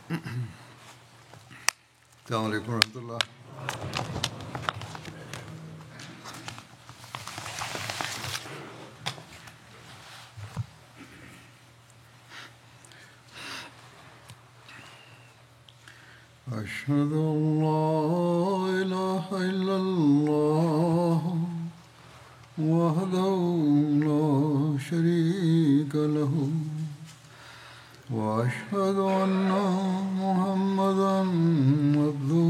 السلام عليكم ورحمة الله. أشهد أن لا إله إلا الله وحده لا شريك له وأشهد أن محمدا عبده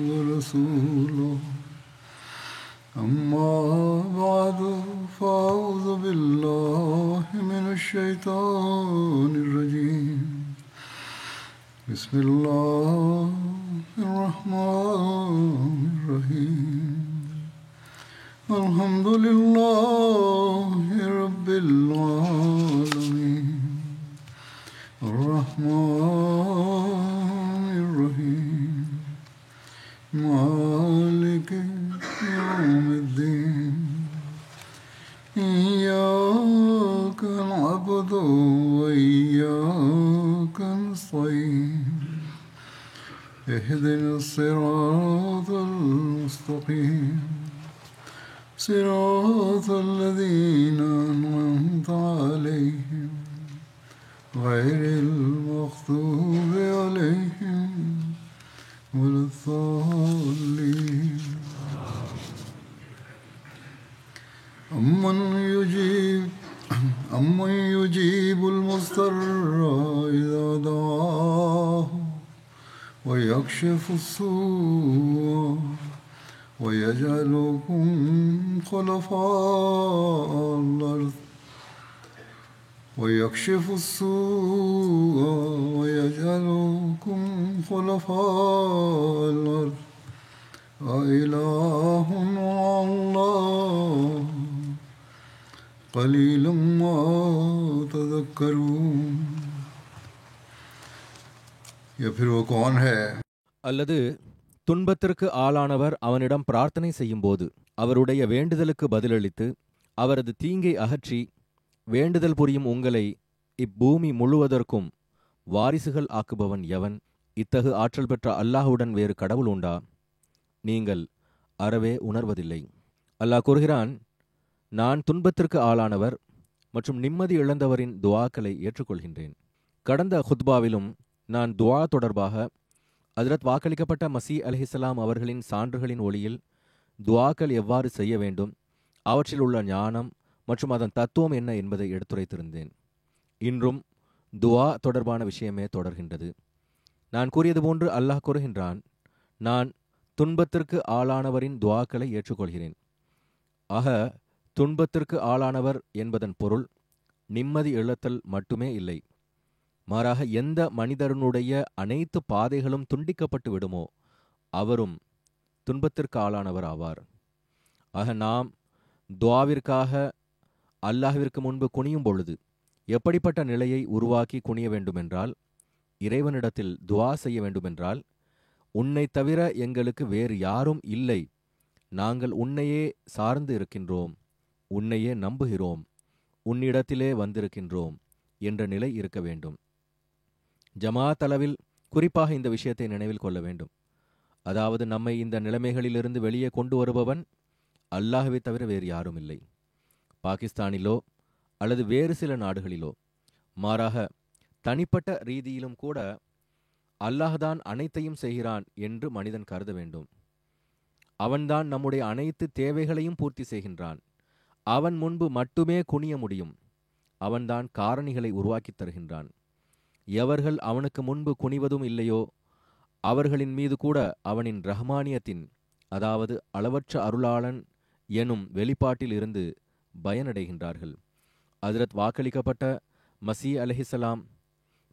ورسوله أما بعد فأعوذ بالله من الشيطان الرجيم بسم الله الرحمن الرحيم الحمد لله رب العالمين الرحمن الرحيم مالك يوم الدين إياك نعبد وإياك نستعين اهدنا الصراط المستقيم صراط الذين أنعمت عليهم غير المغضوب عليهم ولا الضالين أمن يجيب المضطر إذا دعاه ويكشف السوء ويجعلكم خلفاء الأرض ويكشف السوء ويجعلكم خلفاء الأرض أإله مع الله قليلا ما تذكرون. या फिर वो कौन है? அல்லது துன்பத்திற்கு ஆளானவர் அவனிடம் பிரார்த்தனை செய்யும்போது அவருடைய வேண்டுதலுக்கு பதிலளித்து அவரது தீங்கை அகற்றி வேண்டுதல் புரியும் உங்களை இப்பூமி முழுவதற்கும் வாரிசுகள் ஆக்குபவன் எவன்? இத்தகு ஆற்றல் பெற்ற அல்லாஹுடன் வேறு கடவுள் உண்டா? நீங்கள் அறவே உணர்வதில்லை. அல்லாஹ் கூறுகிறான், நான் துன்பத்திற்கு ஆளானவர் மற்றும் நிம்மதி இழந்தவரின் துஆக்களை ஏற்றுக்கொள்கின்றேன். கடந்த ஹுத்பாவிலும் நான் துஆ தொடர்பாக ஹஜ்ரத் வாக்களிக்கப்பட்ட மசீஹ் அலைஹிஸ்ஸலாம் அவர்களின் சான்றுகளின் ஒளியில் துஆக்கள் எவ்வாறு செய்ய வேண்டும், அவற்றில் உள்ள ஞானம் மற்றும் அதன் தத்துவம் என்ன என்பதை எடுத்துரைத்திருந்தேன். இன்றும் துஆ தொடர்பான விஷயமே தொடர்கின்றது. நான் கூறியது போன்று அல்லாஹ் கூறுகின்றான், நான் துன்பத்திற்கு ஆளானவரின் துஆக்களை ஏற்றுக்கொள்கிறேன். ஆக துன்பத்திற்கு ஆளானவர் என்பதன் பொருள் நிம்மதி இழத்தல் மட்டுமே இல்லை. மாறாக எந்த மனிதனுடைய அனைத்து பாதைகளும் துண்டிக்கப்பட்டு விடுமோ அவரும் துன்பத்திற்கு ஆளானவர் ஆவார். ஆக நாம் துஆவிற்காக அல்லாஹ்விற்கு முன்பு குனியும் பொழுது எப்படிப்பட்ட நிலையை உருவாக்கி குனிய வேண்டுமென்றால், இறைவனிடத்தில் துஆ செய்ய வேண்டுமென்றால், உன்னை தவிர எங்களுக்கு வேறு யாரும் இல்லை, நாங்கள் உன்னையே சார்ந்து இருக்கின்றோம், உன்னையே நம்புகிறோம், உன்னிடத்திலே வந்திருக்கின்றோம் என்ற நிலை இருக்க வேண்டும். ஜமாத் அளவில் குறிப்பாக இந்த விஷயத்தை நினைவில் கொள்ள வேண்டும். அதாவது நம்மை இந்த நிலைமைகளிலிருந்து வெளியே கொண்டு வருபவன் அல்லாஹ்வை தவிர வேறு யாரும் இல்லை. பாகிஸ்தானிலோ அல்லது வேறு சில நாடுகளிலோ, மாறாக தனிப்பட்ட ரீதியிலும் கூட அல்லாஹ்தான் அனைத்தையும் செய்கிறான் என்று மனிதன் கருத வேண்டும். அவன்தான் நம்முடைய அனைத்து தேவைகளையும் பூர்த்தி செய்கின்றான். அவன் முன்பு மட்டுமே குனிய முடியும். அவன்தான் காரணிகளை உருவாக்கித் தருகின்றான். எவர்கள் அவனுக்கு முன்பு குனிவதும் இல்லையோ அவர்களின் மீது கூட அவனின் ரஹ்மானியத்தின், அதாவது அளவற்ற அருளாளன் எனும் வெளிப்பாட்டில் இருந்து பயனடைகின்றார்கள். ஹஜ்ரத் வாக்களிக்கப்பட்ட மசீஹ் அலைஹிஸ்ஸலாம்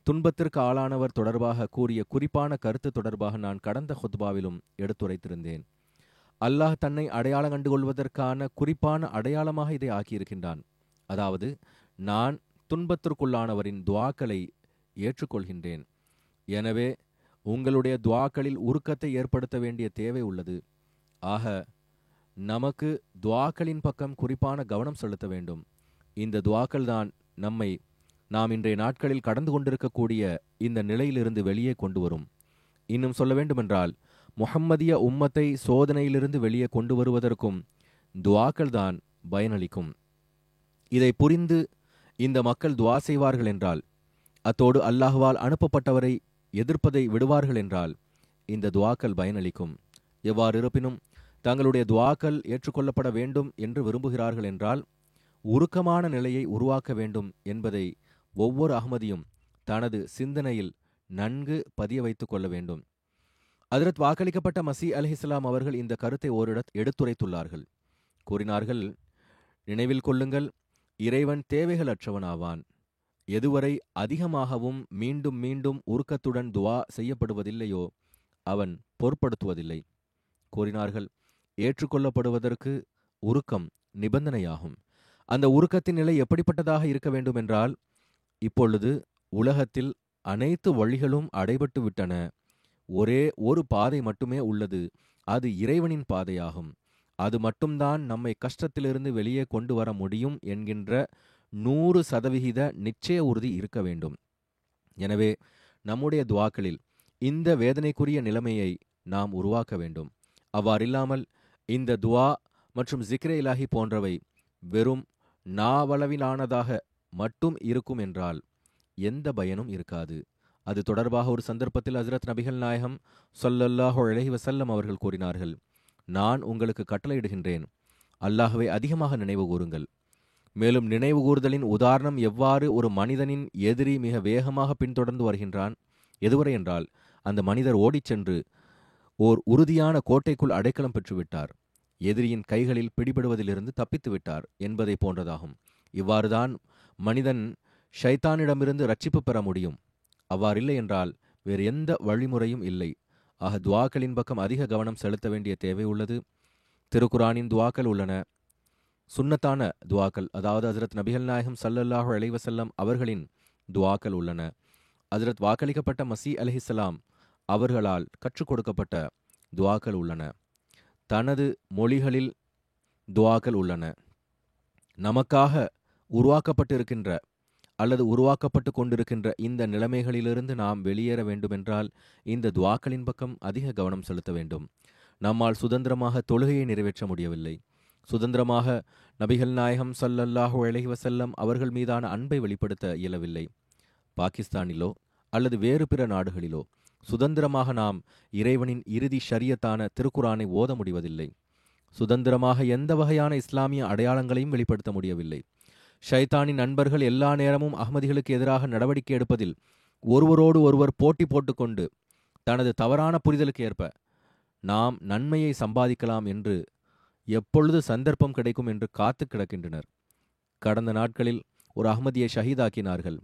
துன்பத்திற்கு ஆளானவர் தொடர்பாக கூறிய குறிப்பான கருத்து தொடர்பாக நான் கடந்த ஹுத்பாவிலும் எடுத்துரைத்திருந்தேன். அல்லாஹ் தன்னை அடையாளம் கண்டுகொள்வதற்கான குறிப்பான அடையாளமாக இதை ஆக்கியிருக்கின்றான். அதாவது, நான் துன்பத்திற்குள்ளானவரின் துஆக்களை ஏற்றுக்கொள்கின்றேன். எனவே உங்களுடைய துஆக்களில் உருக்கத்தை ஏற்படுத்த வேண்டிய தேவை உள்ளது. ஆக நமக்கு துஆக்களின் பக்கம் குறிப்பான கவனம் செலுத்த வேண்டும். இந்த துஆக்கள் தான் நம்மை நாம் இன்றைய நாட்களில் கடந்து கொண்டிருக்கக்கூடிய இந்த நிலையிலிருந்து வெளியே கொண்டு வரும். இன்னும் சொல்ல வேண்டுமென்றால், முஹம்மதிய உம்மத்தை சோதனையிலிருந்து வெளியே கொண்டு வருவதற்கும் துஆக்கள் தான் பயனளிக்கும். இதை புரிந்து இந்த மக்கள் துஆ செய்வார்கள் என்றால், அத்தோடு அல்லாஹ்வால் அனுப்பப்பட்டவரை எதிர்ப்பதை விடுவார்கள் என்றால், இந்த துஆக்கள் பயனளிக்கும். எவ்வாறு இருப்பினும் தங்களுடைய துஆக்கள் ஏற்றுக்கொள்ளப்பட வேண்டும் என்று விரும்புகிறார்கள் என்றால், உருக்கமான நிலையை உருவாக்க வேண்டும் என்பதை ஒவ்வொரு அஹ்மதியும் தனது சிந்தனையில் நன்கு பதிய வைத்துக் கொள்ள வேண்டும். ஹஜ்ரத் வாக்களிக்கப்பட்ட மஸீஹ் அலைஹிஸ்ஸலாம் அவர்கள் இந்த கருத்தை ஓரிடத் எடுத்துரைத்துள்ளார்கள். கூறினார்கள், நினைவில் கொள்ளுங்கள், இறைவன் தேவைகளற்றவனாவான். எதுவரை அதிகமாகவும் மீண்டும் மீண்டும் உருக்கத்துடன் துஆ செய்யப்படுவதில்லையோ அவன் பொருட்படுத்துவதில்லை. கூறினார்கள், ஏற்றுக்கொள்ளப்படுவதற்கு உருக்கம் நிபந்தனையாகும். அந்த உருக்கத்தின் நிலை எப்படிப்பட்டதாக இருக்க வேண்டுமென்றால், இப்பொழுது உலகத்தில் அனைத்து வழிகளும் அடைபட்டு விட்டன, ஒரே ஒரு பாதை மட்டுமே உள்ளது, அது இறைவனின் பாதையாகும். அது மட்டும்தான் நம்மை கஷ்டத்திலிருந்து வெளியே கொண்டு வர முடியும் என்கின்ற 100% நிச்சய உறுதி இருக்க வேண்டும். எனவே நம்முடைய துஆக்களில் இந்த வேதனைக்குரிய நிலைமையை நாம் உருவாக்க வேண்டும். அவ்வாறில்லாமல் இந்த துஆ மற்றும் ஜிக்ரே இலாஹி போன்றவை வெறும் நாவளவிலானதாக மட்டும் இருக்கும் என்றால் எந்த பயனும் இருக்காது. அது தொடர்பாக ஒரு சந்தர்ப்பத்தில் ஹஜ்ரத் நபிகள் நாயகம் ஸல்லல்லாஹு அலைஹி வஸல்லம் அவர்கள் கூறினார்கள், நான் உங்களுக்கு கட்டளையிடுகின்றேன், அல்லாஹ்வை அதிகமாக நினைவு கூறுங்கள். மேலும் நினைவு கூறுதலின் உதாரணம் எவ்வாறு ஒரு மனிதனின் எதிரி மிக வேகமாக பின்தொடர்ந்து வருகின்றான், எதுவரை என்றால் அந்த மனிதர் ஓடிச் சென்று ஓர் உறுதியான கோட்டைக்குள் அடைக்கலம் பெற்றுவிட்டார், எதிரியின் கைகளில் பிடிபடுவதிலிருந்து தப்பித்து விட்டார் என்பதை போன்றதாகும். இவ்வாறுதான் மனிதன் ஷைத்தானிடமிருந்து ரட்சிப்பு பெற முடியும். அவ்வாறில்லை என்றால் வேறு எந்த வழிமுறையும் இல்லை. ஆக துஆக்களின் பக்கம் அதிக கவனம் செலுத்த வேண்டிய தேவை உள்ளது. திருக்குரானின் துஆக்கள் உள்ளன, சுன்னத்தான துஆக்கள், அதாவது ஹஜ்ரத் நபிகள் நாயகம் ஸல்லல்லாஹு அலைஹி வஸல்லம் அவர்களின் துஆக்கள் உள்ளன. ஹஜ்ரத் வாக்களிக்கப்பட்ட மஸீஹ் அலைஹிஸ்ஸலாம் அவர்களால் கற்றுக் கொடுக்கப்பட்ட துஆக்கள் உள்ளன. தனது மொழிகளில் துஆக்கள் உள்ளன. நமக்காக உருவாக்கப்பட்டிருக்கின்ற அல்லது உருவாக்கப்பட்டு கொண்டிருக்கின்ற இந்த நிலைமைகளிலிருந்து நாம் வெளியேற வேண்டுமென்றால் இந்த துஆக்களின் பக்கம் அதிக கவனம் செலுத்த வேண்டும். நம்மால் சுதந்திரமாக தொழுகையை நிறைவேற்ற முடியவில்லை. சுதந்திரமாக நபிகள் நாயகம் ஸல்லல்லாஹு அலைஹி வஸல்லம் அவர்கள் மீதான அன்பை வெளிப்படுத்த இயலவில்லை. பாகிஸ்தானிலோ அல்லது வேறு பிற நாடுகளிலோ சுதந்திரமாக நாம் இறைவனின் இறுதி ஷரியத்தான திருக்குரானை ஓத முடிவதில்லை. சுதந்திரமாக எந்த வகையான இஸ்லாமிய அடையாளங்களையும் வெளிப்படுத்த முடியவில்லை. ஷைத்தானின் நண்பர்கள் எல்லா நேரமும் அஹ்மதிகளுக்கு எதிராக நடவடிக்கை எடுப்பதில் ஒருவரோடு ஒருவர் போட்டி போட்டுக்கொண்டு தனது தவறான புரிதலுக்கு ஏற்ப நாம் நன்மையை சம்பாதிக்கலாம் என்று எப்பொழுது சந்தர்ப்பம் கிடைக்கும் என்று காத்து கிடக்கின்றனர். கடந்த நாட்களில் ஒரு அஹ்மதியை ஷஹீதாக்கினார்கள்.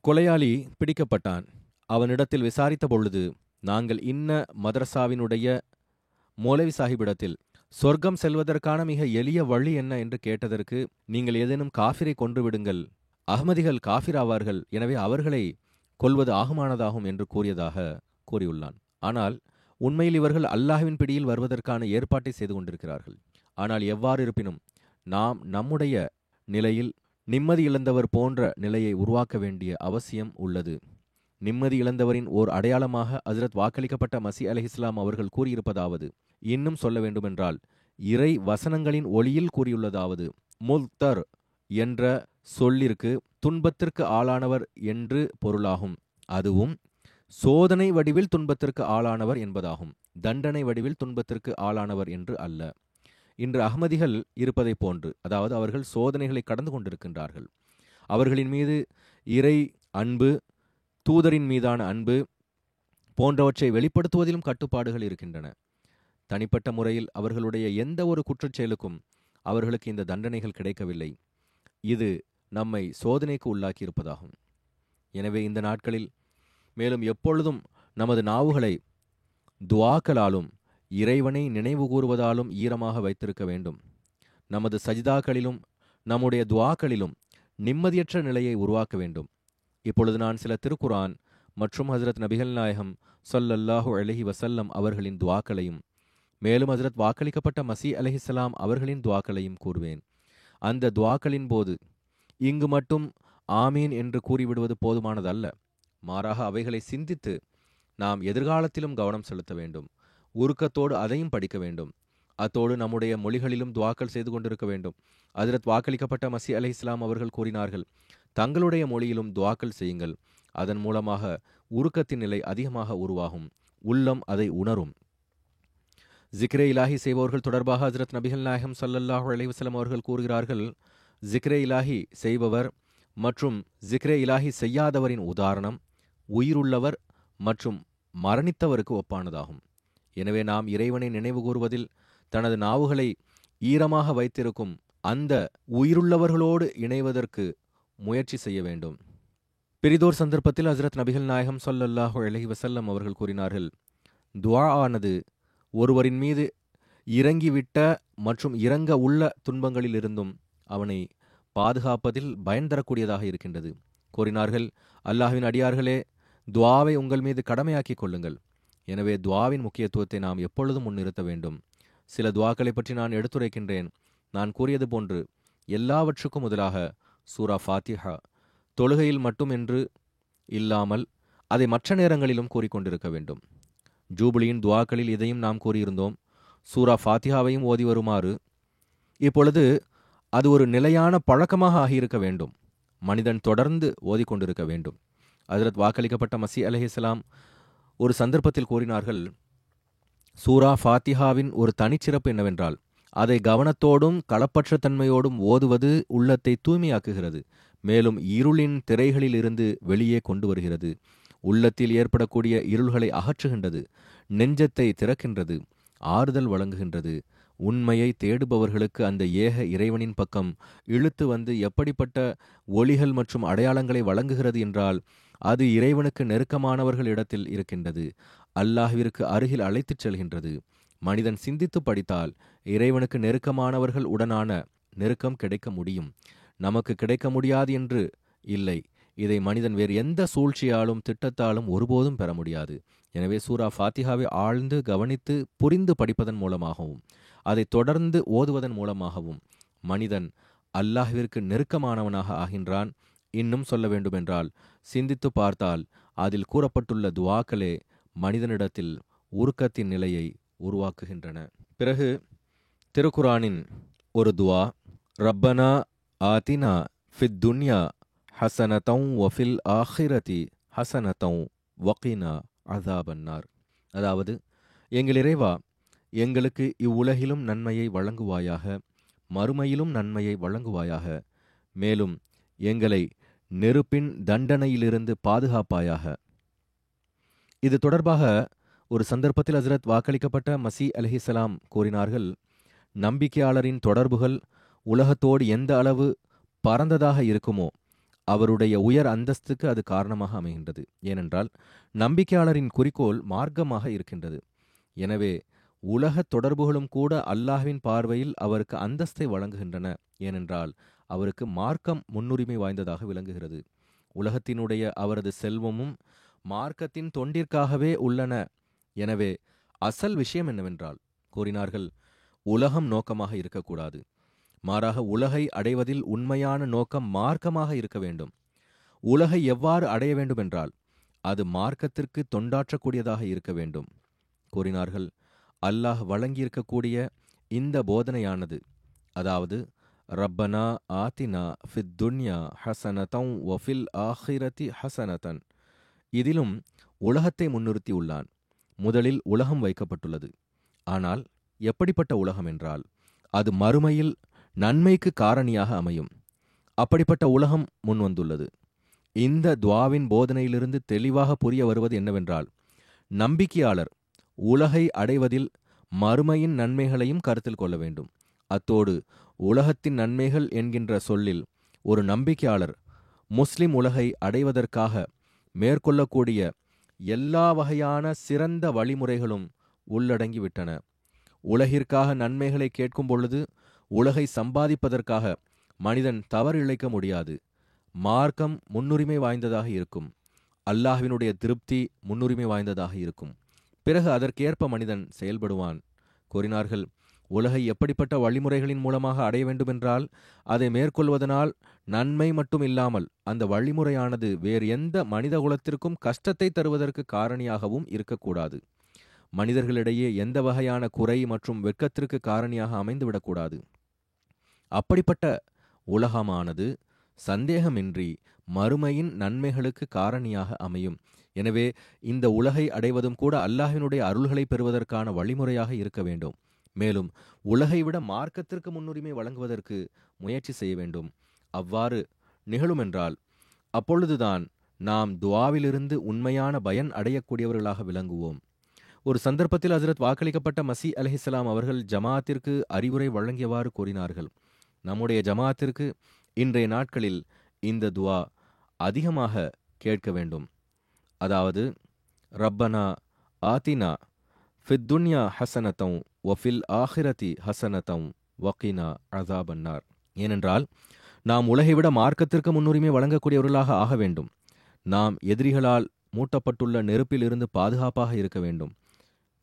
கொலையாளி பிடிக்கப்பட்டான். அவனிடத்தில் விசாரித்த பொழுது, நாங்கள் இன்ன மதரசாவினுடைய மௌலவி சாஹிபிடத்தில் சொர்க்கம் செல்வதற்கான மிக எளிய வழி என்ன என்று கேட்டதற்கு, நீங்கள் ஏதேனும் காஃபிரை கொன்று விடுங்கள், அஹ்மதிகள் காஃபிர் ஆவார்கள், எனவே அவர்களை கொல்வது ஆகுமானதாகும் என்று கூறியுள்ளான். ஆனால் உண்மையில் இவர்கள் அல்லாஹ்வின் பிடியில் வருவதற்கான ஏற்பாட்டை செய்து கொண்டிருக்கிறார்கள். ஆனால் எவ்வாறு இருப்பினும் நாம் நம்முடைய நிலையில் நிம்மதி இழந்தவர் போன்ற நிலையை உருவாக்க வேண்டிய அவசியம் உள்ளது. நிம்மதி இழந்தவரின் ஓர் அடையாளமாக ஹஜ்ரத் வாக்களிக்கப்பட்ட மஸீஹ் அலைஹிஸ்ஸலாம் அவர்கள் கூறியிருப்பதாவது, இன்னும் சொல்ல வேண்டுமென்றால் இறை வசனங்களின் ஒளியில் கூறியுள்ளதாவது, முல்தர் என்ற சொல்லிற்கு துன்பத்திற்கு ஆளானவர் என்று பொருளாகும். அதுவும் சோதனை வடிவில் துன்பத்திற்கு ஆளானவர் என்பதாகும், தண்டனை வடிவில் துன்பத்திற்கு ஆளானவர் என்று அல்ல. இன்று அஹ்மதிகள் இருப்பதை போன்று, அதாவது அவர்கள் சோதனைகளை கடந்து கொண்டிருக்கின்றார்கள். அவர்களின் மீது இறை அன்பு, தூதரின் மீதான அன்பு போன்றவற்றை வெளிப்படுத்துவதிலும் கட்டுப்பாடுகள் இருக்கின்றன. தனிப்பட்ட முறையில் அவர்களுடைய எந்த ஒரு குற்றச்செயலுக்கும் அவர்களுக்கு இந்த தண்டனைகள் கிடைக்கவில்லை. இது நம்மை சோதனைக்கு உள்ளாக்கி இருப்பதாகும். எனவே இந்த நாட்களில் மேலும் எப்பொழுதும் நமது நாவுகளை துஆக்களாலும் இறைவனை நினைவு கூறுவதாலும் ஈரமாக வைத்திருக்க வேண்டும். நமது சஜிதாக்களிலும் நம்முடைய துஆக்களிலும் நிம்மதியற்ற நிலையை உருவாக்க வேண்டும். இப்பொழுது நான் சில திருக்குரான் மற்றும் ஹஜ்ரத் நபிகள் நாயகம் ஸல்லல்லாஹு அலைஹி வஸல்லம் அவர்களின் துஆக்களையும் மேலும் ஹஜ்ரத் வாக்களிக்கப்பட்ட மஸீஹ் அலைஹிஸ்ஸலாம் அவர்களின் துஆக்களையும் கூறுவேன். அந்த துஆக்களின் போது இங்கு மட்டும் ஆமீன் என்று கூறிவிடுவது போதுமானதல்ல. மாறாக அவைகளை சிந்தித்து நாம் எதிர்காலத்திலும் கவனம் செலுத்த வேண்டும். உருக்கத்தோடு அதையும் படிக்க வேண்டும். அத்தோடு நம்முடைய மொழிகளிலும் துவாக்கள் செய்து கொண்டிருக்க வேண்டும். ஹஜ்ரத் வாக்களிக்கப்பட்ட மஸீஹ் அலைஹிஸ்ஸலாம் அவர்கள் கூறினார்கள், தங்களுடைய மொழியிலும் துவாக்கள் செய்யுங்கள். அதன் மூலமாக உருக்கத்தின் நிலை அதிகமாக உருவாகும். உள்ளம் அதை உணரும். ஜிக்ரே இலாஹி செய்பவர்கள் தொடர்பாக ஹஜ்ரத் நபிகள் நாயகம் ஸல்லல்லாஹு அலைஹி வஸல்லம் அவர்கள் கூறுகிறார்கள், ஜிக்ரே இலாஹி செய்பவர் மற்றும் ஜிக்ரே இலாஹி செய்யாதவரின் உதாரணம் உயிருள்ளவர் மற்றும் மரணித்தவருக்கு ஒப்பானதாகும். எனவே நாம் இறைவனை நினைவு கூறுவதில் தனது நாவுகளை ஈரமாக வைத்திருக்கும் அந்த உயிருள்ளவர்களோடு இணைவதற்கு முயற்சி செய்ய வேண்டும். பிரிதோர் சந்தர்ப்பத்தில் ஹஜ்ரத் நபிகள் நாயகம் ஸல்லல்லாஹு அலைஹி வஸல்லம் அவர்கள் கூறினார்கள், துஆ ஆனது ஒருவரின் மீது இறங்கிவிட்ட மற்றும் இறங்க உள்ள துன்பங்களிலிருந்தும் அவனை பாதுகாப்பதில் பயன் தரக்கூடியதாக இருக்கின்றது. கூறினார்கள், அல்லாஹ்வின் அடியார்களே, துஆவை உங்கள் மீது கடமையாக்கிக் கொள்ளுங்கள். எனவே துஆவின் முக்கியத்துவத்தை நாம் எப்பொழுதும் முன்னிறுத்த வேண்டும். சில துஆக்களை பற்றி நான் எடுத்துரைக்கின்றேன். நான் கூறியது போன்று எல்லாவற்றுக்கும் முதலாக சூரா ஃபாத்திஹா தொழுகையில் மட்டும் என்று இல்லாமல் அதை மற்ற நேரங்களிலும் கூறிக்கொண்டிருக்க வேண்டும். ஜூபிலியின் துஆக்களில் இதையும் நாம் கூறியிருந்தோம். சூரா ஃபாத்திஹாவையும் ஓதி வருமாறு இப்பொழுது அது ஒரு நிலையான பழக்கமாக ஆகியிருக்க வேண்டும். மனிதன் தொடர்ந்து ஓதிக்கொண்டிருக்க வேண்டும். ஹஜ்ரத் வாக்களிக்கப்பட்ட மஸீஹ் அலைஹிஸ்ஸலாம் ஒரு சந்தர்ப்பத்தில் கூறினார்கள், சூரா ஃபாத்திஹாவின் ஒரு தனிச்சிறப்பு என்னவென்றால் அதை கவனத்தோடும் களப்பற்ற தன்மையோடும் ஓதுவது உள்ளத்தை தூய்மையாக்குகிறது. மேலும் இருளின் திரைகளில் இருந்து வெளியே கொண்டு வருகிறது. உள்ளத்தில் ஏற்படக்கூடிய இருள்களை அகற்றுகின்றது. நெஞ்சத்தை திறக்கின்றது. ஆறுதல் வழங்குகின்றது. உண்மையை தேடுபவர்களுக்கு அந்த ஏக இறைவனின் பக்கம் இழுத்து வந்து எப்படிப்பட்ட ஒளிகள் மற்றும் அடையாளங்களை வழங்குகிறது என்றால் அது இறைவனுக்கு நெருக்கமானவர்கள் இடத்தில் இருக்கின்றது. அல்லாஹ்விற்கு அருகில் அழைத்துச் செல்கின்றது. மனிதன் சிந்தித்து படித்தால் இறைவனுக்கு நெருக்கமானவர்கள் உடனான நெருக்கம் கிடைக்க முடியும். நமக்கு கிடைக்க முடியாது என்று இல்லை. இதை மனிதன் வேறு எந்த சூழ்ச்சியாலும் திட்டத்தாலும் ஒருபோதும் பெற முடியாது. எனவே சூரா ஃபாத்திஹாவை ஆழ்ந்து கவனித்து புரிந்து படிப்பதன் மூலமாகவும் அதை தொடர்ந்து ஓதுவதன் மூலமாகவும் மனிதன் அல்லாஹ்விற்கு நெருக்கமானவனாக ஆகின்றான். இன்னும் சொல்ல வேண்டுமென்றால் சிந்தித்து பார்த்தால் அதில் கூறப்பட்டுள்ள துஆக்களே மனிதனிடத்தில் உருக்கத்தின் நிலையை உருவாக்குகின்றன. பிறகு திருக்குரானின் ஒரு துஆ, ரப்பனா ஆதினா ஃபித் துன்யா ஹசனதம் வஃபில் ஆஹிரதி ஹசனதம் வகினா அஸாபன்னார். அதாவது, எங்கள் இறைவா, எங்களுக்கு இவ்வுலகிலும் நன்மையை வழங்குவாயாக, மறுமையிலும் நன்மையை வழங்குவாயாக, மேலும் எங்களை நெருப்பின் தண்டனையிலிருந்து பாதுகாப்பாயாக. இது தொடர்பாக ஒரு சந்தர்ப்பத்தில் ஹஜ்ரத் வாக்களிக்கப்பட்ட மஸீஹ் அலைஹிஸ்ஸலாம் கூறினார்கள், நம்பிக்கையாளரின் தொடர்புகள் உலகத்தோடு எந்த அளவு பரந்ததாக இருக்குமோ அவருடைய உயர் அந்தஸ்துக்கு அது காரணமாக அமைகின்றது. ஏனென்றால் நம்பிக்கையாளரின் குறிக்கோள் மார்க்கமாக இருக்கின்றது. எனவே உலகத் தொடர்புகளும் கூட அல்லாஹ்வின் பார்வையில் அவருக்கு அந்தஸ்தை வழங்குகின்றன. ஏனென்றால் அவருக்கு மார்க்கம் முன்னுரிமை வாய்ந்ததாக விளங்குகிறது. உலகத்தினுடைய அவரது செல்வமும் மார்க்கத்தின் தொண்டிற்காகவே உள்ளன. எனவே அசல் விஷயம் என்னவென்றால், கூறினார்கள், உலகம் நோக்கமாக இருக்கக்கூடாது. மாறாக உலகை அடைவதில் உண்மையான நோக்கம் மார்க்கமாக இருக்க வேண்டும். உலகை எவ்வாறு அடைய வேண்டுமென்றால் அது மார்க்கத்திற்கு தொண்டாற்றக்கூடியதாக இருக்க வேண்டும். கூறினார்கள், அல்லாஹ் வழங்கியிருக்கக்கூடிய இந்த போதனையானது, அதாவது ரப்பனா ஆதினா ஃபித் துன்யா ஹசனதம் வஃபில் ஆஹிரதி ஹசனதன், இதிலும் உலகத்தை முன்னிறுத்தியுள்ளான். முதலில் உலகம் வைக்கப்பட்டுள்ளது. ஆனால் எப்படிப்பட்ட உலகம் என்றால் அது மறுமையில் நன்மைக்கு காரணியாக அமையும். அப்படிப்பட்ட உலகம் முன்வந்துள்ளது. இந்த துஆவின் போதனையிலிருந்து தெளிவாக புரிய வருவது என்னவென்றால், நம்பிக்கையாளர் உலகை அடைவதில் மறுமையின் நன்மைகளையும் கருத்தில் கொள்ள வேண்டும். அத்தோடு உலகத்தின் நன்மைகள் என்கின்ற சொல்லில் ஒரு நம்பிக்கையாளர் முஸ்லிம் உலகை அடைவதற்காக மேற்கொள்ளக்கூடிய எல்லா வகையான சிறந்த வழிமுறைகளும் உள்ளடங்கிவிட்டன. உலகிற்காக நன்மைகளை கேட்கும் பொழுது உலகை சம்பாதிப்பதற்காக மனிதன் தவறு இழைக்க முடியாது. மார்க்கம் முன்னுரிமை வாய்ந்ததாக இருக்கும். அல்லாஹ்வினுடைய திருப்தி முன்னுரிமை வாய்ந்ததாக இருக்கும். பிறகு அதற்கேற்ப மனிதன் செயல்படுவான். கூறினார்கள், உலகை எப்படிப்பட்ட வழிமுறைகளின் மூலமாக அடைய வேண்டுமென்றால் அதை மேற்கொள்வதனால் நன்மை மட்டும் இல்லாமல் அந்த வழிமுறையானது வேறு எந்த மனித குலத்திற்கும் கஷ்டத்தை தருவதற்கு காரணியாகவும் இருக்கக்கூடாது. மனிதர்களிடையே எந்த வகையான குறை மற்றும் வெட்கத்திற்கு காரணியாக அமைந்துவிடக்கூடாது. அப்படிப்பட்ட உலகமானது சந்தேகமின்றி மறுமையின் நன்மைகளுக்கு காரணியாக அமையும். எனவே இந்த உலகை அடைவதும் கூட அல்லாஹ்வினுடைய அருள்களை பெறுவதற்கான வழிமுறையாக இருக்க வேண்டும். மேலும் உலகை விட மார்க்கத்திற்கு முன்னுரிமை வழங்குவதற்கு முயற்சி செய்ய வேண்டும். அவ்வாறு நிகழுமென்றால் அப்பொழுதுதான் நாம் துஆவிலிருந்து உண்மையான பயன் அடையக்கூடியவர்களாக விளங்குவோம். ஒரு சந்தர்ப்பத்தில் ஹஜ்ரத் வாக்களிக்கப்பட்ட மஸீ அலைஹிஸ்ஸலாம் அவர்கள் ஜமாஅத்திற்கு அறிவுரை வழங்கியவாறு கூறினார்கள், நம்முடைய ஜமாஅத்திற்கு இன்றைய நாட்களில் இந்த துஆ அதிகமாக கேட்க வேண்டும். அதாவது, ரப்பனா ஆத்தினா ஃபித் துன்யா ஹசனத்தம் வஃபில் ஆஹிரதி ஹசனத்தம் வக்கீனா அஸாபன்னார். ஏனென்றால் நாம் உலகை விட மார்க்கத்திற்கு முன்னுரிமை வழங்கக்கூடியவர்களாக ஆக வேண்டும். நாம் எதிரிகளால் மூட்டப்பட்டுள்ள நெருப்பில் இருந்து பாதுகாப்பாக இருக்க வேண்டும்.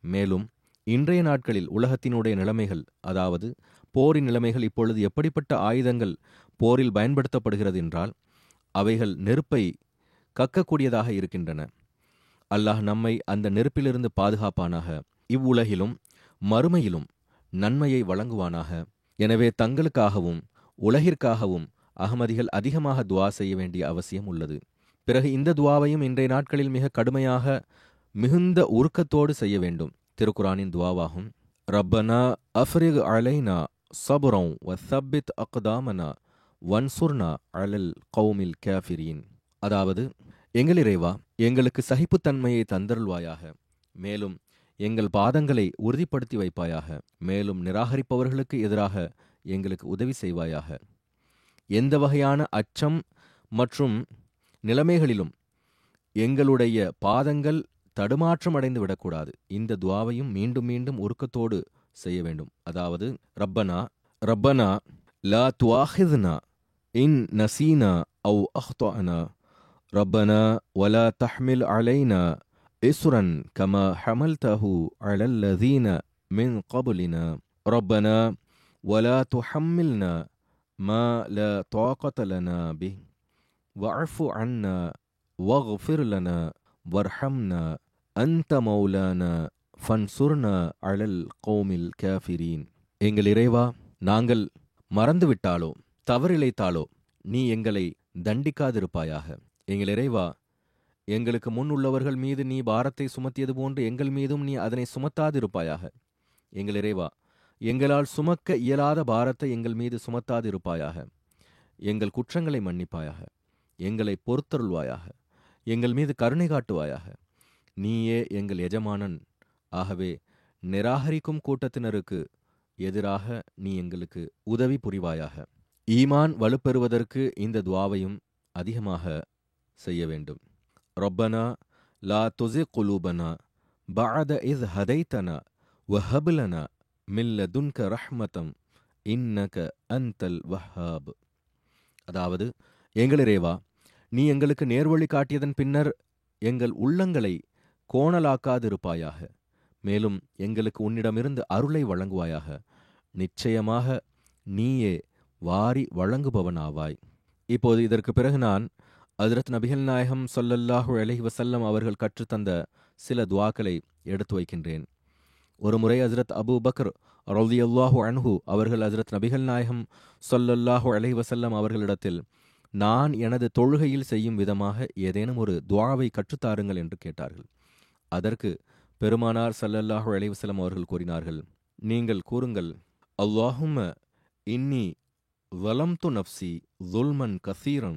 மேலும் இன்றைய நாட்களில் உலகத்தினுடைய நிலைமைகள், அதாவது போரின் நிலைமைகள், இப்பொழுது எப்படிப்பட்ட ஆயுதங்கள் போரில் பயன்படுத்தப்படுகிறது என்றால் அவைகள் நெருப்பை கக்கக்கூடியதாக இருக்கின்றன. அல்லாஹ் நம்மை அந்த நெருப்பிலிருந்து பாதுகாப்பானாக. இவ்வுலகிலும் மறுமையிலும் நன்மையை வழங்குவானாக. எனவே தங்களுக்காகவும் உலகிற்காகவும் அகமதிகள் அதிகமாக துஆ செய்ய வேண்டிய அவசியம் உள்ளது. பிறகு இந்த துஆவையும் இன்றைய நாட்களில் மிக கடுமையாக மிகுந்த உருக்கத்தோடு செய்ய வேண்டும். திருக்குரானின் துஆவாகும். ரப்பனா அஃப்ரிக் அலைனா சப்ரன் வஸப்பித் அக்தாமனா வன்சுர்னா அலல் கௌமில் காஃபிரீன். அதாவது, எங்கள் இறைவா, எங்களுக்கு சகிப்புத்தன்மையை தந்தருள்வாயாக. மேலும் எங்கள் பாதங்களை உறுதிப்படுத்தி வைப்பாயாக. மேலும் நிராகரிப்பவர்களுக்கு எதிராக எங்களுக்கு உதவி செய்வாயாக. எந்த வகையான அச்சம் மற்றும் நிலைமைகளிலும் எங்களுடைய பாதங்கள் தடுமாற்றம் அடைந்து விடக்கூடாது. இந்த துஆவையும் மீண்டும் மீண்டும் உருக்கத்தோடு செய்ய வேண்டும். அதாவது, ரப்பனா லா துஆஹித்னா இன் நசீனா அவ் அஹ்தஅனா ரப்பனா வலா தஹ்மில் அலைனா இஸ்ரன் கமா ஹமல்தஹு அலல் லதீன மின் கப்லினா ரப்பனா வலா துஹம்மில்னா மா லா தாகத லனா பிஹ் வஅஃபு அன்னா வக்ஃபிர் லனா வர்ஹம்னா அன்த மௌலானா ஃபன்சுர்னா அலல் கௌமில் காஃபிரீன். எங்கள் இறைவா, நாங்கள் மறந்துவிட்டாலோ தவறிழைத்தாலோ நீ எங்களை தண்டிக்காதிருப்பாயாக. எங்கள் இறைவா, எங்களுக்கு முன் உள்ளவர்கள் மீது நீ பாரத்தை சுமத்தியது போன்று எங்கள் மீதும் நீ அதனை சுமத்தாதிருப்பாயாக. எங்கள் இறைவா, எங்களால் சுமக்க இயலாத பாரத்தை எங்கள் மீது சுமத்தாதிருப்பாயாக. எங்கள் குற்றங்களை மன்னிப்பாயாக. எங்களை பொறுத்தருள்வாயாக. எங்கள் மீது கருணை காட்டுவாயாக. நீயே எங்கள் எஜமானன். ஆகவே நிராகரிக்கும் கூட்டத்தினருக்கு எதிராக நீ எங்களுக்கு உதவி புரிவாயாக. ஈமான் வலுப்பெறுவதற்கு இந்த துஆவையும் அதிகமாக செய்ய வேண்டும். ரப்பனா லா துஸிக் குலூபனா பஅத இஸ் ஹதைதனா வஹப் லனா மின் லதுன்க ரஹ்மதம் இன்னக அன்தல் வஹ்ஹாப். அதாவது, எங்கள் இறைவா, நீ எங்களுக்கு நேர்வழி காட்டியதன் பின்னர் எங்கள் உள்ளங்களை கோணலாக்காதிருப்பாயாக. மேலும் எங்களுக்கு உன்னிடமிருந்து அருளை வழங்குவாயாக. நிச்சயமாக நீயே வாரி வழங்குபவனாவாய். இப்போது இதற்கு பிறகு நான் ஹஜ்ரத் நபிகள் நாயகம் ஸல்லல்லாஹு அலைஹி வஸல்லம் அவர்கள் கற்றுத்தந்த சில துஆக்களை எடுத்து வைக்கின்றேன். ஒரு முறை ஹஜ்ரத் அபூ பக்ர் ரலியல்லாஹு அன்ஹு அவர்கள் ஹஜ்ரத் நபிகள் நாயகம் ஸல்லல்லாஹு அலைஹி வஸல்லம் அவர்களிடத்தில், நான் எனது தொழுகையில் செய்யும் விதமாக ஏதேனும் ஒரு துஆவை கற்றுத்தாருங்கள் என்று கேட்டார்கள். அதற்கு பெருமானார் ஸல்லல்லாஹு அலைஹி வஸல்லம் அவர்கள் கூறினார்கள், நீங்கள் கூறுங்கள், அல்லாஹும்ம இன்னி ظلمت نفسي ظلما كثيرا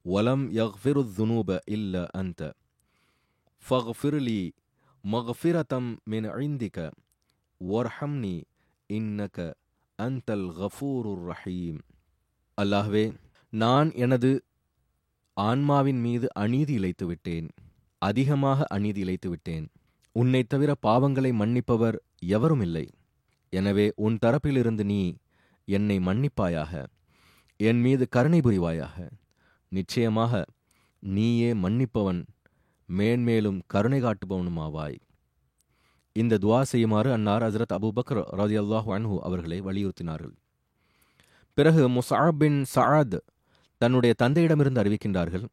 ولم يغفر الذنوب إلا أنت فاغفر لي مغفرة من عندك وارحمني إنك أنت الغفور الرحيم. அல்லாஹ்வே, நான் எனது ஆன்மாவின் மீது அநீதி இழைத்து விட்டேன். அதிகமாக அநீதி இழைத்து விட்டேன். உன்னை தவிர பாவங்களை மன்னிப்பவர் எவரும் இல்லை. எனவே உன் தரப்பிலிருந்து நீ என்னை மன்னிப்பாயாக. என் மீது கருணை புரிவாயாக. நிச்சயமாக நீயே மன்னிப்பவன், மேன்மேலும் கருணை காட்டுபவனுமாவாய். இந்த துவா செய்யுமாறு அன்னார் ஹஸ்ரத் அபூபக்கர் ரலியல்லாஹு அன்ஹு அவர்களை வலியுறுத்தினார்கள். பிறகு முஸ்அப் பின் சஅத் தன்னுடைய தந்தையிடமிருந்து அறிவிக்கின்றார்கள்,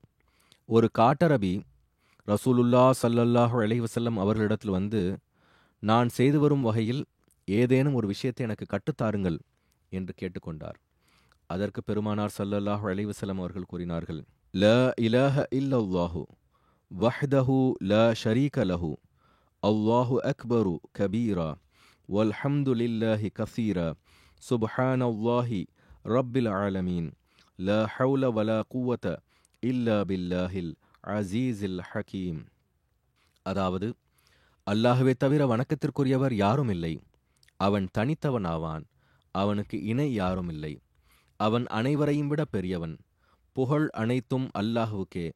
ஒரு காட்டரபி ரசூலுல்லாஹ் ஸல்லல்லாஹு அலைஹி வஸல்லம் அவர்களிடத்தில் வந்து, நான் செய்து வரும் வகையில் ஏதேனும் ஒரு விஷயத்தை எனக்கு கற்றுத்தாருங்கள் என்று கேட்டுக்கொண்டார். அதற்கு பெருமானார் ஸல்லல்லாஹு அலைஹி வஸல்லம் அவர்கள் கூறினார்கள், லா இலாஹ இல்லல்லாஹு வஹ்தஹு லா ஷரீக லஹு அல்லாஹு அக்பரு கபீரா வல்ஹம்துலில்லாஹி கஸீரா சுப்ஹானல்லாஹி ரப்பில் ஆலமீன் லா ஹவுல வலா குவத இல்லா பில்லாஹில் அஸீஸில் ஹகீம். அதாவது, அல்லாஹ்வே தவிர வணக்கத்திற்குரியவர் யாரும் இல்லை, அவன் தனித்தவன் ஆவான், அவனுக்கு இணை யாரும் இல்லை, அவன் அனைவரையும் விட பெரியவன், புகழ் அனைத்தும் அல்லாஹுவுக்கே,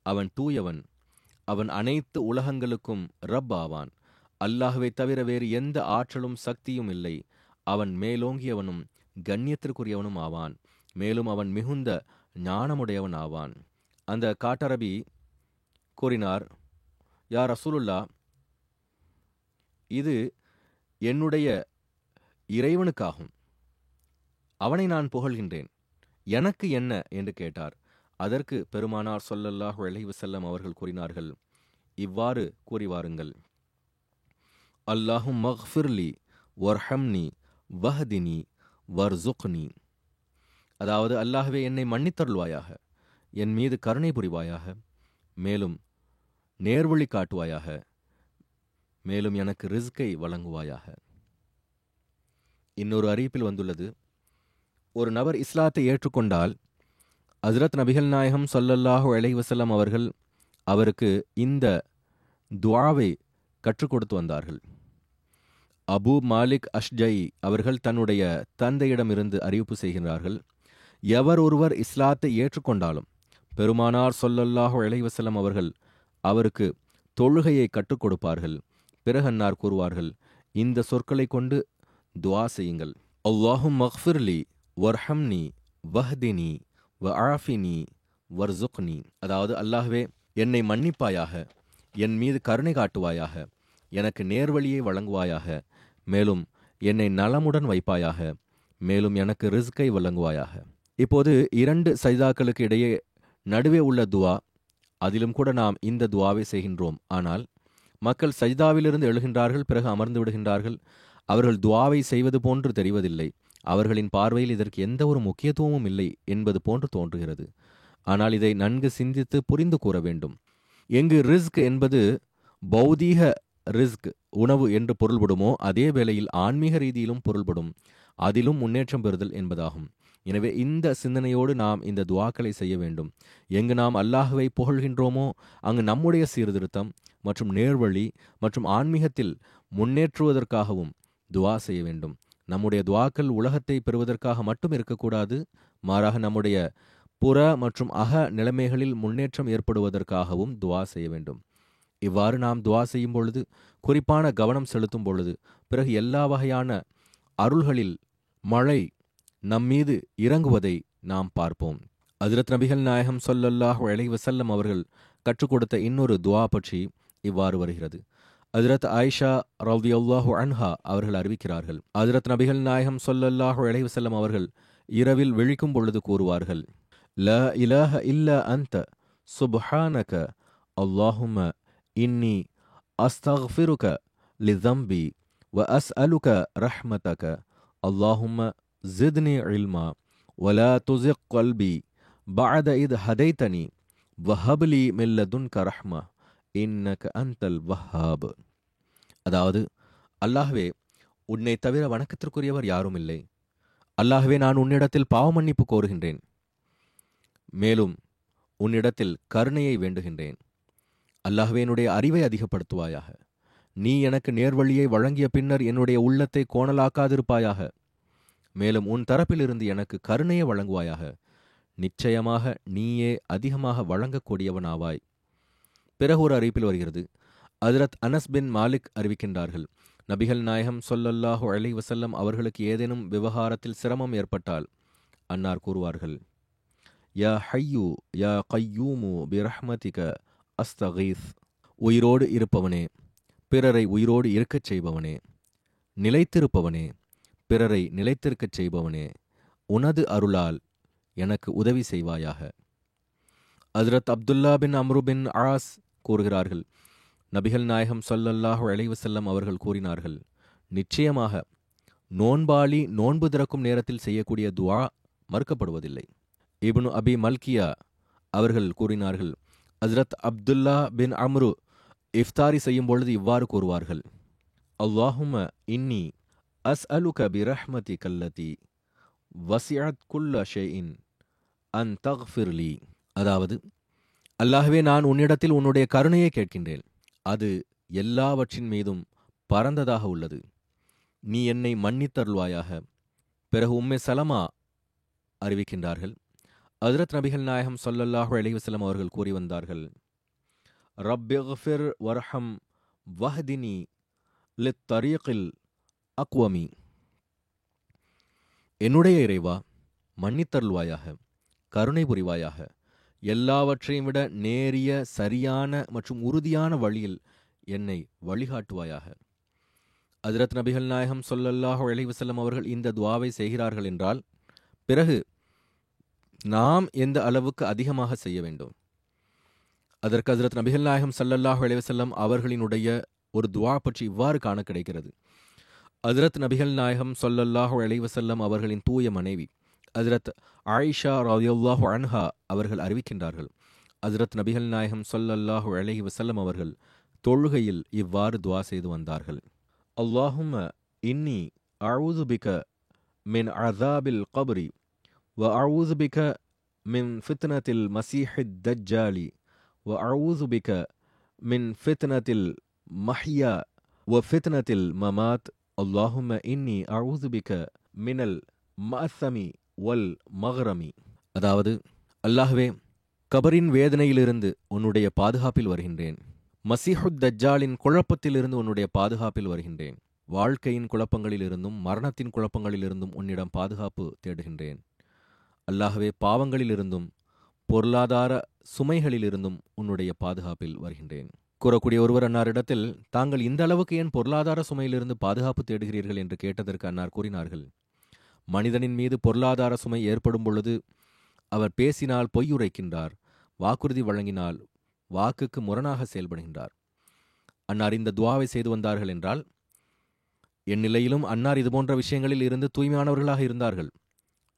அவன் தூயவன், அவன் அனைத்து உலகங்களுக்கும் ரப் ஆவான், அல்லாஹ்வை தவிர வேறு எந்த ஆற்றலும் சக்தியும் இல்லை, அவன் மேலோங்கியவனும் கண்ணியத்திற்குரியவனும் ஆவான், மேலும் அவன் மிகுந்த ஞானமுடையவன் ஆவான். அந்த காட்டரபி கூறினார், யா ரசூலுல்லா, இது என்னுடைய இறைவனுக்காகும், அவனை நான் புகழ்கின்றேன், எனக்கு என்ன என்று கேட்டார். அதற்கு பெருமானார் ஸல்லல்லாஹு அலைஹி வஸல்லம் அவர்கள் கூறினார்கள், இவ்வாறு கூறி வாருங்கள், அல்லாஹும் மக்ஃபிர்லி வர்ஹம்னி வஹ்தினி வர்சுக்னி. அதாவது, அல்லாஹ்வே என்னை மன்னித்தருள்வாயாக, என் மீது கருணை புரிவாயாக, மேலும் நேர்வழி காட்டுவாயாக, மேலும் எனக்கு ரிஸ்கை வழங்குவாயாக. இன்னொரு அறிவிப்பில் வந்துள்ளது, ஒரு நபர் இஸ்லாத்தை ஏற்றுக்கொண்டால் ஹஸ்ரத் நபிகள் நாயகம் ஸல்லல்லாஹு அலைஹி வஸல்லம் அவர்கள் அவருக்கு இந்த துஆவை கற்றுக் கொடுத்து வந்தார்கள். அபு மாலிக் அஷ்ஜை அவர்கள் தன்னுடைய தந்தையிடமிருந்து அறிவிப்பு செய்கிறார்கள், எவர் ஒருவர் இஸ்லாத்தை ஏற்றுக்கொண்டாலும் பெருமானார் ஸல்லல்லாஹு அலைஹி வஸல்லம் அவர்கள் அவருக்கு தொழுகையை கற்றுக் கொடுப்பார்கள். பிறகு அன்னார் கூறுவார்கள், இந்த சொற்களை கொண்டு துஆ செய்யுங்கள், அல்லாஹும் மக்ஃபிர்லி வர்ஹம்னி வஹ்தினி வஆஃபினி வர்சுக்னி. அதாவது, அல்லாஹ்வே என்னை மன்னிப்பாயாக, என் மீது கருணை காட்டுவாயாக, எனக்கு நேர்வழியை வழங்குவாயாக, மேலும் என்னை நலமுடன் வைப்பாயாக, மேலும் எனக்கு ரிஸ்கை வழங்குவாயாக. இப்போது 2 சஜ்தாக்களுக்கு இடையே நடுவே உள்ள துவா, அதிலும் கூட நாம் இந்த துவாவை செய்கின்றோம். ஆனால் மக்கள் சஜ்தாவிலிருந்து எழுகின்றார்கள், பிறகு அமர்ந்து விடுகின்றார்கள். அவர்கள் துவாவை செய்வது போன்று தெரிவதில்லை. அவர்களின் பார்வையில் இதற்கு எந்த ஒரு முக்கியத்துவமும் இல்லை என்பது போன்று தோன்றுகிறது. ஆனால் இதை நன்கு சிந்தித்து புரிந்து கூற வேண்டும். எங்கு ரிஸ்க் என்பது பௌதீக ரிஸ்க், உணவு என்று பொருள்படுமோ, அதே வேளையில் ஆன்மீக ரீதியிலும் பொருள்படும், அதிலும் முன்னேற்றம் பெறுதல் என்பதாகும். எனவே இந்த சிந்தனையோடு நாம் இந்த துவாக்களை செய்ய வேண்டும். எங்கு நாம் அல்லாஹ்வை புகழ்கின்றோமோ அங்கு நம்முடைய சீர்திருத்தம் மற்றும் நேர்வழி மற்றும் ஆன்மீகத்தில் முன்னேற்றுவதற்காகவும் துவா செய்ய வேண்டும். நம்முடைய துவாக்கள் உலகத்தை பெறுவதற்காக மட்டும் இருக்கக்கூடாது, மாறாக நம்முடைய புற மற்றும் அக நிலைமைகளில் முன்னேற்றம் ஏற்படுவதற்காகவும் துவா செய்ய வேண்டும். இவ்வாறு நாம் துவா செய்யும் பொழுது, குறிப்பான கவனம் செலுத்தும் பொழுது, பிறகு எல்லா வகையான அருள்களில் மழை நம்மீது இறங்குவதை நாம் பார்ப்போம். ஹஜ்ரத் நபிகள் நாயகம் ஸல்லல்லாஹு அலைஹி வஸல்லம் அவர்கள் கற்றுக் கொடுத்த இன்னொரு துவா பற்றி இவ்வாறு வருகிறது. ஹஜ்ரத் ஆயிஷா ரலியல்லாஹு அன்ஹா அவர்கள் அறிவிக்கிறார்கள், ஹஜ்ரத் நபிகள் நாயகம் ஸல்லல்லாஹு அலைஹி வஸல்லம் அவர்கள் இரவில் விழிக்கும் பொழுது கூறுவார்கள், லா இலாஹ இல்லா அன்த சுப்ஹானக அல்லாஹும்ம இன்னி அஸ்தக்ஃபிருக லிதம்பி வ அஸ்அலுக ரஹ்மதக அல்லாஹும்ம ஜித்னி இல்மா வலா துஸிக் கல்பி பஅத இத் ஹதைதனி வஹப்லி மின் லதுன்க ரஹ்ம இன்னக அன்தல் வஹ்ஹாப். அதாவது, அல்லாஹ்வே, உன்னை தவிர வணக்கத்திற்குரியவர் யாரும் இல்லை, அல்லாஹ்வே, நான் உன்னிடத்தில் பாவ மன்னிப்பு கோருகின்றேன், மேலும் உன்னிடத்தில் கருணையை வேண்டுகின்றேன். அல்லாஹ்வே, என்னுடைய அறிவை அதிகப்படுத்துவாயாக, நீ எனக்கு நேர்வழியை வழங்கிய பின்னர் என்னுடைய உள்ளத்தை கோணலாக்காதிருப்பாயாக, மேலும் உன் தரப்பிலிருந்து எனக்கு கருணையை வழங்குவாயாக, நிச்சயமாக நீயே அதிகமாக வழங்கக்கூடியவனாவாய். பிறகு ஒரு அறிவிப்பில் வருகிறது, ஹஜ்ரத் அனஸ் பின் மாலிக் அறிவிக்கின்றார்கள், நபிகள் நாயகம் ஸல்லல்லாஹு அலைஹி வஸல்லம் அவர்களுக்கு ஏதேனும் விவகாரத்தில் சிரமம் ஏற்பட்டால் அன்னார் கூறுவார்கள், யா ஹய்யூ யா கய்யூமு பிரஹ்மதிக அஸ்தகீஸ். உயிரோடு இருப்பவனே, பிறரை உயிரோடு இருக்கச் செய்பவனே, நிலைத்திருப்பவனே, பிறரை நிலைத்திருக்கச் செய்பவனே, உனது அருளால் எனக்கு உதவி செய்வாயாக. ஹஜ்ரத் அப்துல்லா பின் அம்ரு பின் ஆஸ் கூறுகிறார்கள், நபிகள் நாயகம் ஸல்லல்லாஹு அலைஹி வஸல்லம் அவர்கள் கூறினார்கள், நிச்சயமாக நோன்பாளி நோன்பு திறக்கும் நேரத்தில் செய்யக்கூடிய துஆ மறுக்கப்படுவதில்லை. இப்னு அபி மல்கியா அவர்கள் கூறினார்கள், ஹஜ்ரத் அப்துல்லா பின் அம்ரு இஃப்தாரி செய்யும் பொழுது இவ்வாறு கூறுவார்கள், அல்லாஹும்ம இன்னி அஸ்அலுக பிரஹ்மதி கல்லதி வசிஅத் குல்ல ஷைஇன் அன் தக்ஃபிர்லி. அதாவது, அல்லாஹ்வே, நான் உன்னிடத்தில் உன்னுடைய கருணையை கேட்கின்றேன், அது எல்லாவற்றின் மீதும் பரந்ததாக உள்ளது, நீ என்னை மன்னித்தருள்வாயாக. பிறகு உம்மே சலமா அறிவிக்கின்றார்கள், ஹஜ்ரத் நபிகள் நாயகம் ஸல்லல்லாஹு அலைஹி வஸல்லம் அவர்கள் கூறி வந்தார்கள், ரப்பிக்ஃபிர் வர்ஹம் வஹ்தினி லித்தரீகில் அக்வமி. என்னுடைய இறைவா, மன்னித்தருள்வாயாக, கருணை புரிவாயாக, எல்லாவற்றையும் விட நேரிய சரியான மற்றும் உறுதியான வழியில் என்னை வழிகாட்டுவாயாக. ஹஜ்ரத் நபிகள் நாயகம் ஸல்லல்லாஹு அலைஹி வஸல்லம் அவர்கள் இந்த துஆவை செய்கிறார்கள் என்றால், பிறகு நாம் எந்த அளவுக்கு அதிகமாக செய்ய வேண்டும்? அதற்கு ஹஜ்ரத் நபிகள் நாயகம் ஸல்லல்லாஹு அலைஹி வஸல்லம் அவர்களினுடைய ஒரு துஆ பற்றி இவ்வாறு காண கிடைக்கிறது. ஹஜ்ரத் நபிகள் நாயகம் ஸல்லல்லாஹு அலைஹி வஸல்லம் அவர்களின் தூய மனைவி ஹஜ்ரத் ஆயிஷா ரலியல்லாஹு அன்ஹா அவர்கள் அறிவிக்கின்றார்கள், ஹஜ்ரத் நபிகள் நாயகம் ஸல்லல்லாஹு அலைஹி வஸல்லம் அவர்கள் தொழுகையில் இவ்வாறு துஆ செய்து வந்தார்கள், அல்லாஹும்ம இன்னி அஊது பிக மின் அஸாபில் கப்ரி வ அஊது பிக மின் ஃபித்னத்தில் மஸீஹித் தஜ்ஜாலி வ அஊது பிக மின் ஃபித்னத்தில் மஹ்யா வ ஃபித்னத்தில் மமாத். அல்லாஹும்ம இன்னி அஊது பிக மினல் மஅஸமி வல் மக்ரமி. அதாவது, அல்லாஹ்வே, கபரின் வேதனையிலிருந்து உன்னுடைய பாதுகாப்பில் வருகின்றேன், மஸீஹுத் தஜ்ஜாலின் குழப்பத்திலிருந்து உன்னுடைய பாதுகாப்பில் வருகின்றேன், வாழ்க்கையின் குழப்பங்களிலிருந்தும் மரணத்தின் குழப்பங்களிலிருந்தும் உன்னிடம் பாதுகாப்பு தேடுகின்றேன். அல்லாஹ்வே, பாவங்களிலிருந்தும் பொருளாதார சுமைகளிலிருந்தும் உன்னுடைய பாதுகாப்பில் வருகின்றேன். கூறக்கூடிய ஒருவர் அன்னாரிடத்தில், தாங்கள் இந்த அளவுக்கு ஏன் பொருளாதார சுமையிலிருந்து பாதுகாப்பு தேடுகிறீர்கள் என்று கேட்டதற்கு அன்னார் கூறினார்கள், மனிதனின் மீது பொருளாதார சுமை ஏற்படும் பொழுது அவர் பேசினால் பொய்யுரைக்கின்றார், வாக்குறுதி வழங்கினால் வாக்குக்கு முரணாக செயல்படுகின்றார். அன்னார் இந்த துஆவை செய்து வந்தார்கள் என்றால், என் நிலையிலும் அன்னார் இதுபோன்ற விஷயங்களில் இருந்து தூய்மையானவர்களாக இருந்தார்கள்.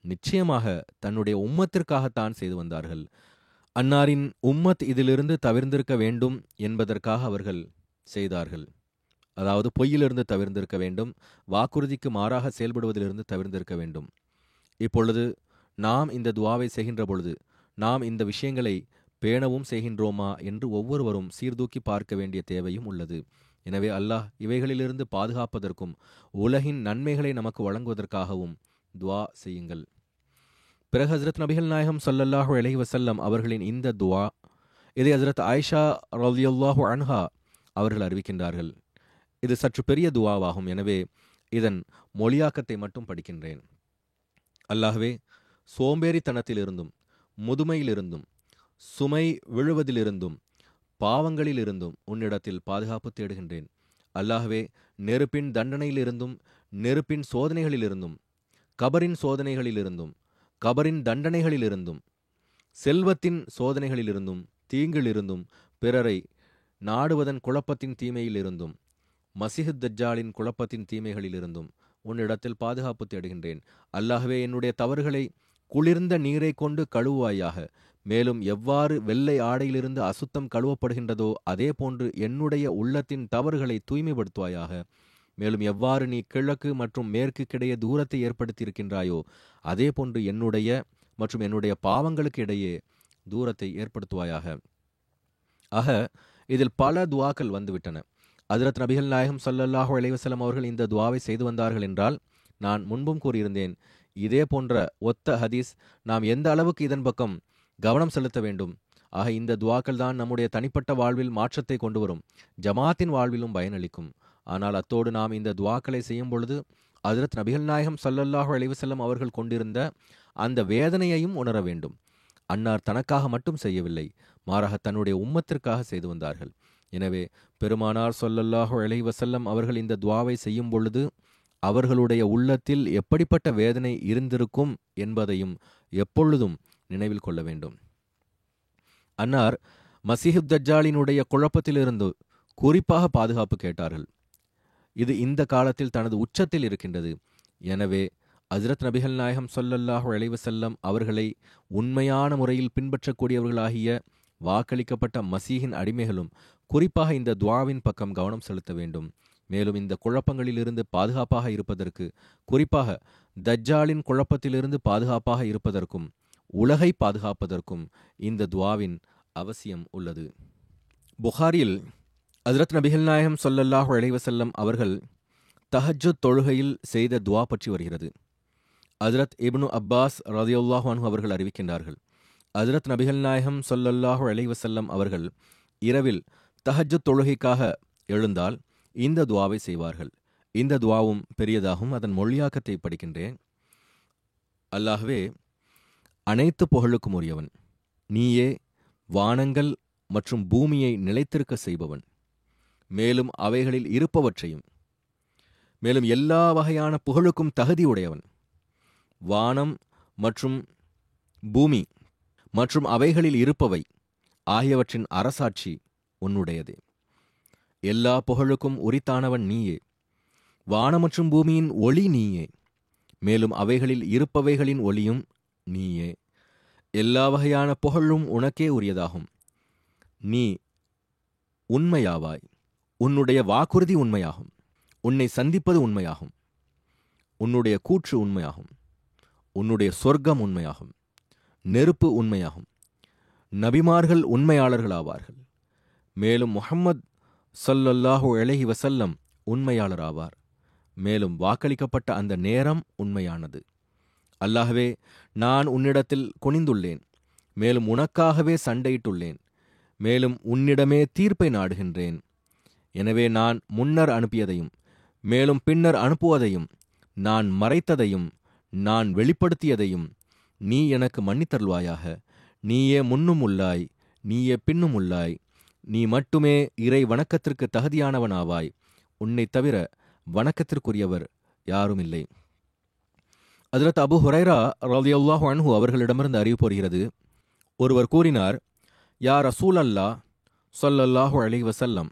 நிச்சயமாக தன்னுடைய உம்மத்திற்காகத்தான் செய்து வந்தார்கள். அன்னாரின் உம்மத் இதிலிருந்து தவிர்ந்திருக்க வேண்டும் என்பதற்காக அவர்கள் செய்தார்கள். அதாவது, பொய்யிலிருந்து தவிர்ந்திருக்க வேண்டும், வாக்குறுதிக்கு மாறாக செயல்படுவதிலிருந்து தவிர்ந்திருக்க வேண்டும். இப்பொழுது நாம் இந்த துஆவை செய்கின்ற பொழுது நாம் இந்த விஷயங்களை பேணவும் செய்கின்றோமா என்று ஒவ்வொருவரும் சீர்தூக்கி பார்க்க வேண்டிய தேவையும் உள்ளது. எனவே அல்லாஹ் இவைகளிலிருந்து பாதுகாப்பதற்கும் உலகின் நன்மைகளை நமக்கு வழங்குவதற்காகவும் துஆ செய்யுங்கள். பிறகு ஹஜ்ரத் நபிகள் நாயகம் ஸல்லல்லாஹு அலைஹி வஸல்லம் அவர்களின் இந்த துஆ, இதை ஹஜ்ரத் ஆயிஷா ரலியல்லாஹு அன்ஹா அவர்கள் அறிவிக்கின்றார்கள். இது சற்று பெரிய துஆவாகும். எனவே இதன் மொழியாக்கத்தை மட்டும் படிக்கின்றேன். அல்லாஹ்வே, சோம்பேறித்தனத்திலிருந்தும் முதுமையிலிருந்தும் சுமை விழுவதிலிருந்தும் பாவங்களிலிருந்தும் உன்னிடத்தில் பாதுகாப்பு தேடுகின்றேன். அல்லாஹ்வே, நெருப்பின் தண்டனையிலிருந்தும் நெருப்பின் சோதனைகளிலிருந்தும் கபரின் சோதனைகளிலிருந்தும் கபரின் தண்டனைகளிலிருந்தும் செல்வத்தின் சோதனைகளிலிருந்தும் தீங்கிலிருந்தும் பிறரை நாடுவதன் குழப்பத்தின் தீமையிலிருந்தும் மஸீஹுத் தஜ்ஜாலின் குழப்பத்தின் தீமைகளிலிருந்தும் உன்னிடத்தில் பாதுகாப்பு தேடுகின்றேன். அல்லாஹ்வே, என்னுடைய தவறுகளை குளிர்ந்த நீரை கொண்டு கழுவுவாயாக. மேலும் எவ்வாறு வெள்ளை ஆடையிலிருந்து அசுத்தம் கழுவப்படுகின்றதோ அதே போன்று என்னுடைய உள்ளத்தின் தவறுகளை தூய்மைப்படுத்துவாயாக. மேலும் எவ்வாறு நீ கிழக்கு மற்றும் மேற்குக்கிடையே தூரத்தை ஏற்படுத்தியிருக்கின்றாயோ அதே போன்று என்னுடைய மற்றும் என்னுடைய பாவங்களுக்கு இடையே தூரத்தை ஏற்படுத்துவாயாக. ஆக, இதில் பல துஆக்கள் வந்துவிட்டன. ஹஜ்ரத் நபிகள் நாயகம் ஸல்லல்லாஹு அலைஹி வஸல்லம் அவர்கள் இந்த துஆவை செய்து வந்தார்கள் என்றால், நான் முன்பும் கூறியிருந்தேன், இதே போன்ற ஒத்த ஹதீஸ் நாம் எந்த அளவுக்கு இதன் பக்கம் கவனம் செலுத்த வேண்டும். ஆக, இந்த துஆக்கள் தான் நம்முடைய தனிப்பட்ட வாழ்வில் மாற்றத்தை கொண்டு வரும், ஜமாத்தின் வாழ்விலும் பயனளிக்கும். ஆனால் அத்தோடு நாம் இந்த துஆக்களை செய்யும் பொழுது ஹஜ்ரத் நபிகள் நாயகம் ஸல்லல்லாஹு அலைஹி வஸல்லம் அவர்கள் கொண்டிருந்த அந்த வேதனையையும் உணர வேண்டும். அன்னார் தனக்காக மட்டும் செய்யவில்லை, மாறாக தன்னுடைய உம்மத்திற்காக செய்து வந்தார்கள். எனவே பெருமானார் ஸல்லல்லாஹு அலைஹி வஸல்லம் அவர்கள் இந்த துஆவை செய்யும் பொழுது அவர்களுடைய உள்ளத்தில் எப்படிப்பட்ட வேதனை இருந்திருக்கும் என்பதையும் எப்பொழுதும் நினைவில் கொள்ள வேண்டும். அன்னார் மசீஹுத் தஜ்ஜாலினுடைய குழப்பத்திலிருந்து குறிப்பாக பாதுகாப்பு கேட்டார்கள். இது இந்த காலத்தில் தனது உச்சத்தில் இருக்கின்றது. எனவே ஹஜ்ரத் நபிகள் நாயகம் ஸல்லல்லாஹு அலைஹி வஸல்லம் அவர்களை உண்மையான முறையில் பின்பற்றக்கூடியவர்களாகிய வாக்களிக்கப்பட்ட மசீஹின் அடிமைகளும் குறிப்பாக இந்த துஆவின் பக்கம் கவனம் செலுத்த வேண்டும். மேலும் இந்த குழப்பங்களிலிருந்து பாதுகாப்பாக இருப்பதற்கு, குறிப்பாக தஜ்ஜாலின் குழப்பத்திலிருந்து பாதுகாப்பாக இருப்பதற்கும் உலகை பாதுகாப்பதற்கும் இந்த துஆவின் அவசியம் உள்ளது. புகாரில் ஹஜ்ரத் நபிகள் நாயகம் ஸல்லல்லாஹு அலைஹி வஸல்லம் அவர்கள் தஹஜ்ஜுத் தொழுகையில் செய்த துஆ பற்றி வருகிறது. ஹஜ்ரத் இப்னு அப்பாஸ் ரலியல்லாஹு அன்ஹு அவர்கள் அறிவிக்கின்றார்கள், ஹஜ்ரத் நபிகள் நாயகம் ஸல்லல்லாஹு அலைஹி வஸல்லம் அவர்கள் இரவில் தஹஜ்ஜுத் தொழுகைக்காக எழுந்தால் இந்த துஆவை செய்வார்கள். இந்த துஆவும் பெரியதாகும். அதன் மொழியாக்கத்தை படிக்கின்றேன். அல்லாஹ்வே, அனைத்து புகழுக்கும் உரியவன். நீயே வானங்கள் மற்றும் பூமியை நிலைத்திருக்க செய்பவன். மேலும் அவைகளில் இருப்பவற்றையும், மேலும் எல்லா வகையான புகழுக்கும் தகுதி உடையவன். வானம் மற்றும் பூமி மற்றும் அவைகளில் இருப்பவை ஆகியவற்றின் அரசாட்சி உன்னுடையதே. எல்லா புகழுக்கும் உரித்தானவன் நீயே. வானம் மற்றும் பூமியின் ஒளி நீயே. மேலும் அவைகளில் இருப்பவைகளின் ஒளியும் நீயே. எல்லா வகையான புகழும் உனக்கே உரியதாகும். நீ உண்மையாவாய். உன்னுடைய வாக்குறுதி உண்மையாகும். உன்னை சந்திப்பது உண்மையாகும். உன்னுடைய கூற்று உண்மையாகும். உன்னுடைய சொர்க்கம் உண்மையாகும். நெருப்பு உண்மையாகும். நபிமார்கள் உண்மையாளர்களாவார்கள். மேலும் முஹம்மது ஸல்லல்லாஹு அலைஹி வஸல்லம் உண்மையாளராவார். மேலும் வாக்களிக்கப்பட்ட அந்த நேரம் உண்மையானது. அல்லாஹ்வே, நான் உன்னிடத்தில் குனிந்துள்ளேன். மேலும் உனக்காகவே சண்டையிட்டுள்ளேன். மேலும் உன்னிடமே தீர்ப்பை நாடுகின்றேன். எனவே நான் முன்னர் அனுப்பியதையும் மேலும் பின்னர் அனுப்புவதையும், நான் மறைத்ததையும் நான் வெளிப்படுத்தியதையும் நீ எனக்கு மன்னித்தருள்வாயாக. நீயே முன்னும் உள்ளாய், நீயே பின்னும் உள்ளாய். நீ மட்டுமே இறை வணக்கத்திற்கு தகுதியானவனாவாய். உன்னைத் தவிர வணக்கத்திற்குரியவர் யாருமில்லை. ஹஜ்ரத் அபூ ஹுரைரா ரலியல்லாஹு அன்ஹு அவர்களிடமிருந்து அறிவிப்பு வருகிறது, ஒருவர் கூறினார், யா ரசூலல்லாஹ் ஸல்லல்லாஹு அலைஹி வஸல்லம்,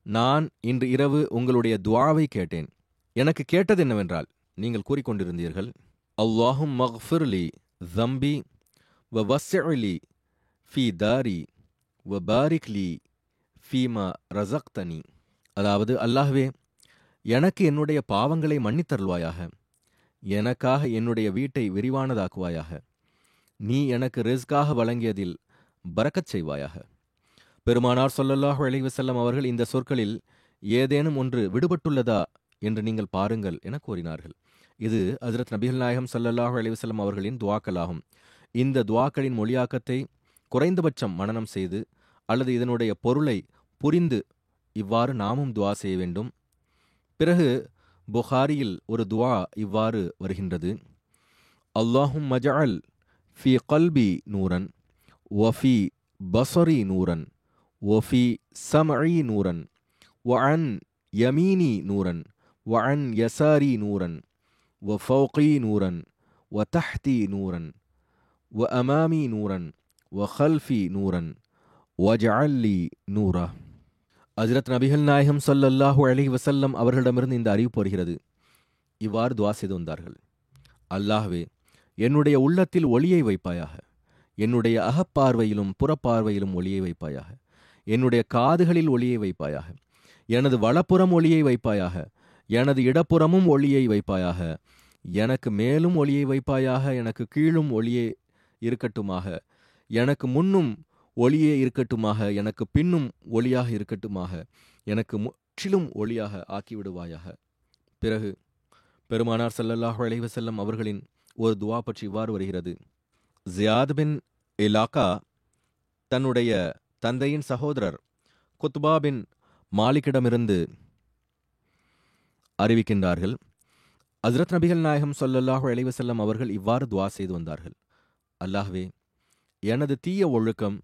நான் இன்று இரவு உங்களுடைய துஆவை கேட்டேன். எனக்கு கேட்டது என்னவென்றால், நீங்கள் கூறிக்கொண்டிருந்தீர்கள், அல்லாஹும் மக்ஃபிர்லி ஸம்பி வ வஸ்ஸிலி ஃபீ தாரி வ பாரிக்லி ஃபீமா ரஸக்தனி. அதாவது, அல்லாஹ்வே, எனக்கு என்னுடைய பாவங்களை மன்னித்தருள்வாயாக. எனக்காக என்னுடைய வீட்டை விரிவானதாக்குவாயாக. நீ எனக்கு ரிஸ்காக வழங்கியதில் பரக்கத் செய்வாயாக. பெருமானார் ஸல்லல்லாஹு அலைஹி வஸல்லம் அவர்கள் இந்த சொற்களில் ஏதேனும் ஒன்று விடுபட்டுள்ளதா என்று நீங்கள் பாருங்கள் என கூறினார்கள். இது ஹஜ்ரத் நபிகள் நாயகம் ஸல்லல்லாஹு அலைஹி வஸல்லம் அவர்களின் துஆக்களாகும். இந்த துஆக்களின் மொழியாக்கத்தை குறைந்தபட்சம் மனனம் செய்து அல்லது இதனுடைய பொருளை புரிந்து இவ்வாறு நாமும் துஆ செய்ய வேண்டும். பிறகு புகாரியில் ஒரு துஆ இவ்வாறு வருகின்றது, அல்லாஹும் மஜஅல் ஃபீ கல்பி நூரன் வஃபீ பஸரி நூரன் வஃபீ சம்இ நூரன் வஅன் யமீனி நூரன் வஅன் யசாரி நூரன் வஃபௌகி நூரன் வதஹ்தி நூரன் வஅமாமி நூரன் வஹல்ஃபி நூரன் வஜஅல் லி நூரா. ஹஜ்ரத் நபிகள் நாயகம் ஸல்லல்லாஹு அலைஹி வஸல்லம் அவர்களிடமிருந்து இந்த அறிவிப்பு வருகிறது. இவ்வாறு துஆ செய்து வந்தார்கள், அல்லாஹ்வே, என்னுடைய உள்ளத்தில் ஒளியை வைப்பாயாக. என்னுடைய அகப்பார்வையிலும் புறப்பார்வையிலும் ஒளியை வைப்பாயாக. என்னுடைய காதுகளில் ஒளியை வைப்பாயாக. எனது வலப்புறம் ஒளியை வைப்பாயாக. எனது இடப்புறமும் ஒளியை வைப்பாயாக. எனக்கு மேலும் ஒளியை வைப்பாயாக. எனக்கு கீழும் ஒளியே இருக்கட்டுமாக. எனக்கு முன்னும் ஒளியே இருக்கட்டுமாக. எனக்கு பின்னும் ஒளியாக இருக்கட்டுமாக. எனக்கு முற்றிலும் ஒளியாக ஆக்கிவிடுவாயாக. பிறகு பெருமானார் ஸல்லல்லாஹு அலைஹி வஸல்லம் அவர்களின் ஒரு துஆ பற்றி இவ்வாறு வருகிறது, ஜியாத் பின் இலாகா தன்னுடைய தந்தையின் சகோதரர் குத்பா பின் மாலிக்கிடமிருந்து அறிவிக்கின்றார்கள், ஹஜ்ரத் நபிகள் நாயகம் ஸல்லல்லாஹு அலைஹி வஸல்லம் அவர்கள் இவ்வாறு துஆ செய்து வந்தார்கள், அல்லாஹ்வே, எனது தீய ஒழுக்கம்,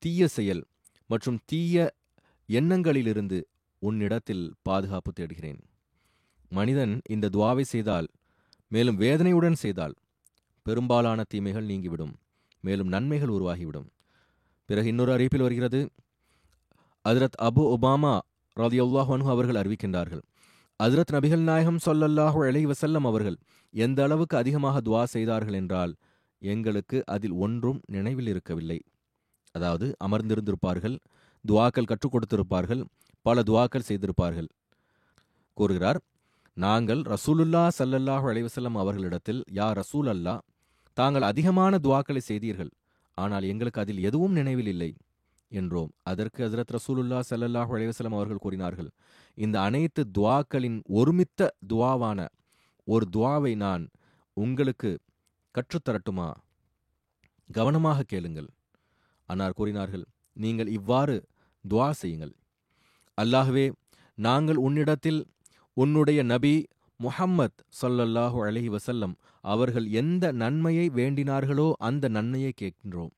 தீய செயல் மற்றும் தீய எண்ணங்களிலிருந்து உன்னிடத்தில் பாதுகாப்பு தேடுகிறேன். மனிதன் இந்த துவாவை செய்தால், மேலும் வேதனையுடன் செய்தால், பெரும்பாலான தீமைகள் நீங்கிவிடும், மேலும் நன்மைகள் உருவாகிவிடும். பிறகு இன்னொரு அறிவிப்பில் வருகிறது, ஹஜ்ரத் அபு உபாமா ரலியல்லாஹு அன்ஹு அவர்கள் அறிவிக்கின்றார்கள், ஹஜ்ரத் நபிகள் நாயகம் ஸல்லல்லாஹு அலைஹி வஸல்லம் அவர்கள் எந்த அளவுக்கு அதிகமாக துவா செய்தார்கள் என்றால், எங்களுக்கு அதில் ஒன்றும் நினைவில் இருக்கவில்லை. அதாவது அமர்ந்திருந்திருப்பார்கள், துவாக்கள் கற்றுக் கொடுத்திருப்பார்கள், பல துவாக்கள் செய்திருப்பார்கள். கூறுகிறார், நாங்கள் ரசூலுல்லாஹ் ஸல்லல்லாஹு அலைஹி வஸல்லம் அவர்களிடத்தில், யா ரசூல் அல்லாஹ், தாங்கள் அதிகமான துவாக்களை செய்தீர்கள், ஆனால் எங்களுக்கு அதில் எதுவும் நினைவில் இல்லை என்றோம். அதற்கு ஹஜ்ரத் ரசூலுல்லாஹ் ஸல்லல்லாஹு அலைஹி வஸல்லம் அவர்கள் கூறினார்கள், இந்த அனைத்து துவாக்களின் ஒருமித்த துவாவான ஒரு துவாவை நான் உங்களுக்கு கற்றுத்தரட்டுமா? கவனமாக கேளுங்கள். அன்னார் கூறினார்கள், நீங்கள் இவ்வாறு துவா செய்யுங்கள். அல்லாஹ்வே, நாங்கள் உன்னிடத்தில் உன்னுடைய நபி முஹம்மத் ஸல்லல்லாஹு அலைஹி வஸல்லம் அவர்கள் எந்த நன்மையை வேண்டினார்களோ அந்த நன்மையை கேட்கின்றோம்.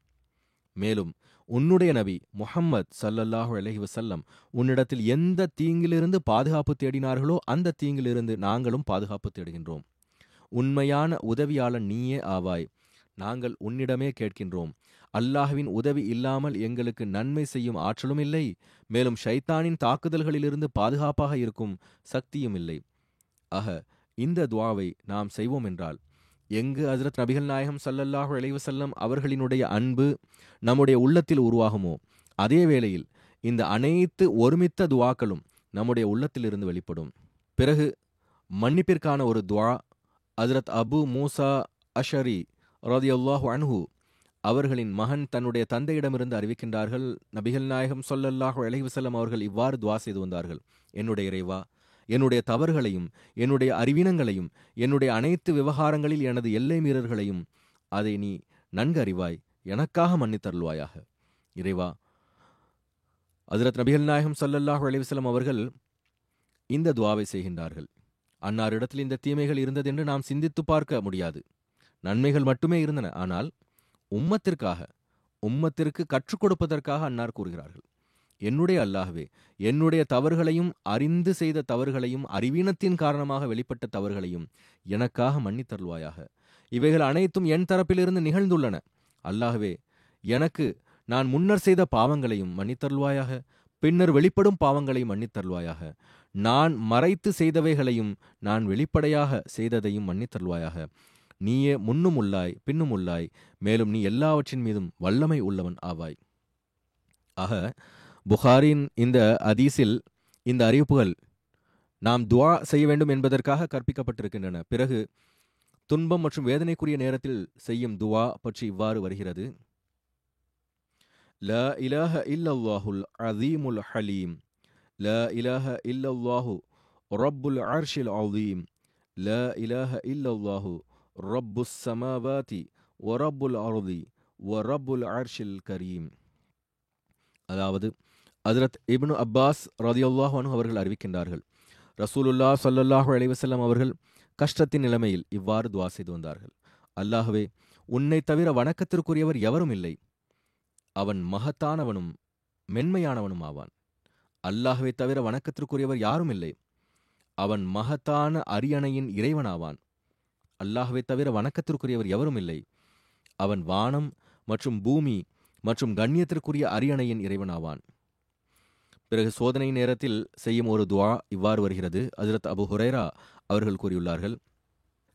மேலும் உன்னுடைய நபி முஹம்மத் ஸல்லல்லாஹு அலைஹி வஸல்லம் உன்னிடத்தில் எந்த தீங்கிலிருந்து பாதுகாப்பு தேடினார்களோ அந்த தீங்கிலிருந்து நாங்களும் பாதுகாப்பு தேடுகின்றோம். உண்மையான உதவியாளன் நீயே ஆவாய். நாங்கள் உன்னிடமே கேட்கின்றோம். அல்லாஹ்வின் உதவி இல்லாமல் எங்களுக்கு நன்மை செய்யும் ஆற்றலும் இல்லை, மேலும் ஷைத்தானின் தாக்குதல்களிலிருந்து பாதுகாப்பாக இருக்கும் சக்தியும் இல்லை. ஆக இந்த துவாவை நாம் செய்வோம் என்றால், எங்கு ஹஜ்ரத் நபிகள் நாயகம் ஸல்லல்லாஹு அலைஹி வஸல்லம் அவர்களினுடைய அன்பு நம்முடைய உள்ளத்தில் உருவாகுமோ, அதே வேளையில் இந்த அனைத்து ஒருமித்த துவாக்களும் நம்முடைய உள்ளத்திலிருந்து வெளிப்படும். பிறகு மன்னிப்பிற்கான ஒரு துவா ஹஜ்ரத் அபு மூசா அஷரி ரலியல்லாஹு அன்ஹு அவர்களின் மகன் தன்னுடைய தந்தையிடமிருந்து அறிவிக்கின்றார்கள், நபிகள் நாயகம் ஸல்லல்லாஹு அலைஹி வஸல்லம் அவர்கள் இவ்வாறு துவா செய்து வந்தார்கள், என்னுடைய இறைவா, என்னுடைய தவறுகளையும் என்னுடைய அறிவீனங்களையும் என்னுடைய அனைத்து விவகாரங்களில் எனது எல்லை மீறல்களையும் அதை நீ நன்கு அறிவாய், எனக்காக மன்னித்தருள்வாயாக. இறைவா, ஹஜ்ரத் நபிகள் நாயகம் ஸல்லல்லாஹு அலைஹி வஸல்லம் அவர்கள் இந்த துவாவை செய்கின்றார்கள். அன்னாரிடத்தில் இந்த தீமைகள் இருந்ததென்று நாம் சிந்தித்து பார்க்க முடியாது. நன்மைகள் மட்டுமே இருந்தன. ஆனால் உம்மத்திற்கு கற்றுக் கொடுப்பதற்காக அன்னார் கூறுகிறார்கள், என்னுடைய அல்லாஹ்வே, என்னுடைய தவறுகளையும் அறிந்து செய்த தவறுகளையும் அறிவீனத்தின் காரணமாக வெளிப்பட்ட தவறுகளையும் எனக்காக மன்னித்தருள்வாயாக. இவைகள் அனைத்தும் என் தரப்பிலிருந்து நிகழ்ந்துள்ளன. அல்லாஹ்வே, எனக்கு நான் முன்னர் செய்த பாவங்களையும் மன்னித்தருள்வாயாக, பின்னர் வெளிப்படும் பாவங்களையும் மன்னித்தருள்வாயாக. நான் மறைத்து செய்தவைகளையும் நான் வெளிப்படையாக செய்ததையும் மன்னித்தருள்வாயாக. நீயே முன்னும் உள்ளாய், பின்னும் உள்ளாய், மேலும் நீ எல்லாவற்றின் மீதும் வல்லமை உள்ளவன் ஆவாய். ஆக புகாரின் இந்த ஹதீஸில் இந்த அறிவிப்புகள் நாம் துவா செய்ய வேண்டும் என்பதற்காக கற்பிக்கப்பட்டிருக்கின்றன. பிறகு துன்பம் மற்றும் வேதனைக்குரிய நேரத்தில் செய்யும் துவா பற்றி இவ்வாறு வருகிறது, லா இலாஹ இல்லல்லாஹுல் அஸீமுல் ஹலீம், லா இலாஹ இல்லல்லாஹு ரப்புல் அர்ஷில் அஸீம், லா இலாஹ இல்லல்லாஹு ரப்புஸ் ஸமாவாதி வ ரப்புல் அர்தி வ ரப்புல் அர்ஷில் கரீம். அதாவது ஹஜ்ரத் இப்னு அப்பாஸ் ரலியல்லாஹு அன்ஹு அவர்கள் அறிவிக்கின்றார்கள், ரசூலுல்லாஹ் ஸல்லல்லாஹு அலைஹி வஸல்லம் அவர்கள் கஷ்டத்தின் நிலைமையில் இவ்வாறு துவா செய்து வந்தார்கள், அல்லாஹ்வே, உன்னை தவிர வணக்கத்திற்குரியவர் எவரும் இல்லை, அவன் மகத்தானவனும் மென்மையானவனும் ஆவான். அல்லாஹ்வை தவிர வணக்கத்திற்குரியவர் யாரும் இல்லை, அவன் மகத்தான அரியணையின் இறைவனாவான். அல்லாஹ்வை தவிர வணக்கத்திற்குரியவர் எவரும் இல்லை, அவன் வானம் மற்றும் பூமி மற்றும் கண்ணியத்திற்குரிய அரியணையின் இறைவனாவான். பிறகு சோதனை நேரத்தில் செய்யும் ஒரு துவா இவ்வாறு வருகிறது. ஹஜ்ரத் அபு ஹுரைரா அவர்கள் கூறியுள்ளார்கள்,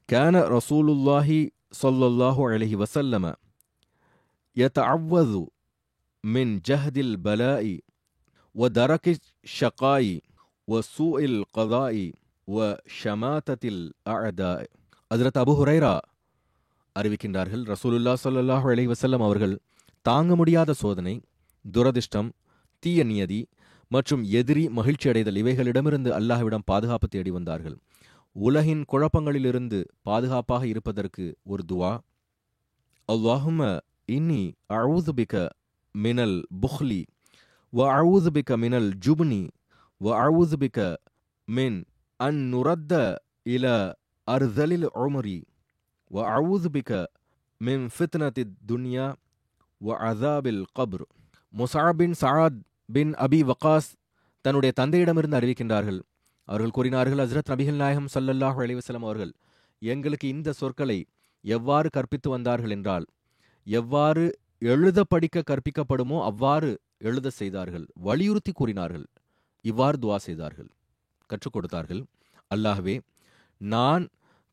கான ரசூலுல்லாஹி ஸல்லல்லாஹு அலைஹி வஸல்லம் யதஅவ்வது மின் ஜஹதில் பலாஇ வ தரகிஷ் ஷகாஇ வ சூஇல் கதாஇ வ ஷமாதத்தில் அஅதா. ஹஜ்ரத் அபு ஹுரைரா அறிவிக்கின்றார்கள், ரசூலுல்லாஹ் ஸல்லல்லாஹு அலைஹி வஸல்லம் அவர்கள் தாங்க முடியாத சோதனை, துரதிர்ஷ்டம், தீய நியதி மற்றும் எதிரி மகிழ்ச்சி அடைதல் இவைகளிடமிருந்து அல்லாஹ்விடம் பாதுகாப்பு தேடி வந்தார்கள். உலகின் குழப்பங்களிலிருந்து பாதுகாப்பாக இருப்பதற்கு ஒரு துவா, அல்லாஹும்ம இன்னி அஊது பிக மினல் புஹ்லி வ அஊது பிக மினல் ஜுப்னி வ அஊது பிக மின் அன் நுரத்த இல அர்தலில் உமரி வ அஊது பிக மின் ஃபித்னத்தித் துன்யா வ அஸாபில் கப்ர். முஸஅப் பின் சஅத் பின் அபி வக்காஸ் தன்னுடைய தந்தையிடமிருந்து அறிவிக்கின்றார்கள். அவர்கள் கூறினார்கள், ஹஸ்ரத் நபிகள் நாயகம் ஸல்லல்லாஹு அலைஹி வஸல்லம் அவர்கள் எங்களுக்கு இந்த சொற்களை எவ்வாறு கற்பித்து வந்தார்கள் என்றால், எவ்வாறு எழுத படிக்க கற்பிக்கப்படுமோ அவ்வாறு எழுத செய்தார்கள், வலியுறுத்தி கூறினார்கள், இவ்வாறு துவா செய்தார்கள், கற்றுக் கொடுத்தார்கள். அல்லாஹ்வே, நான்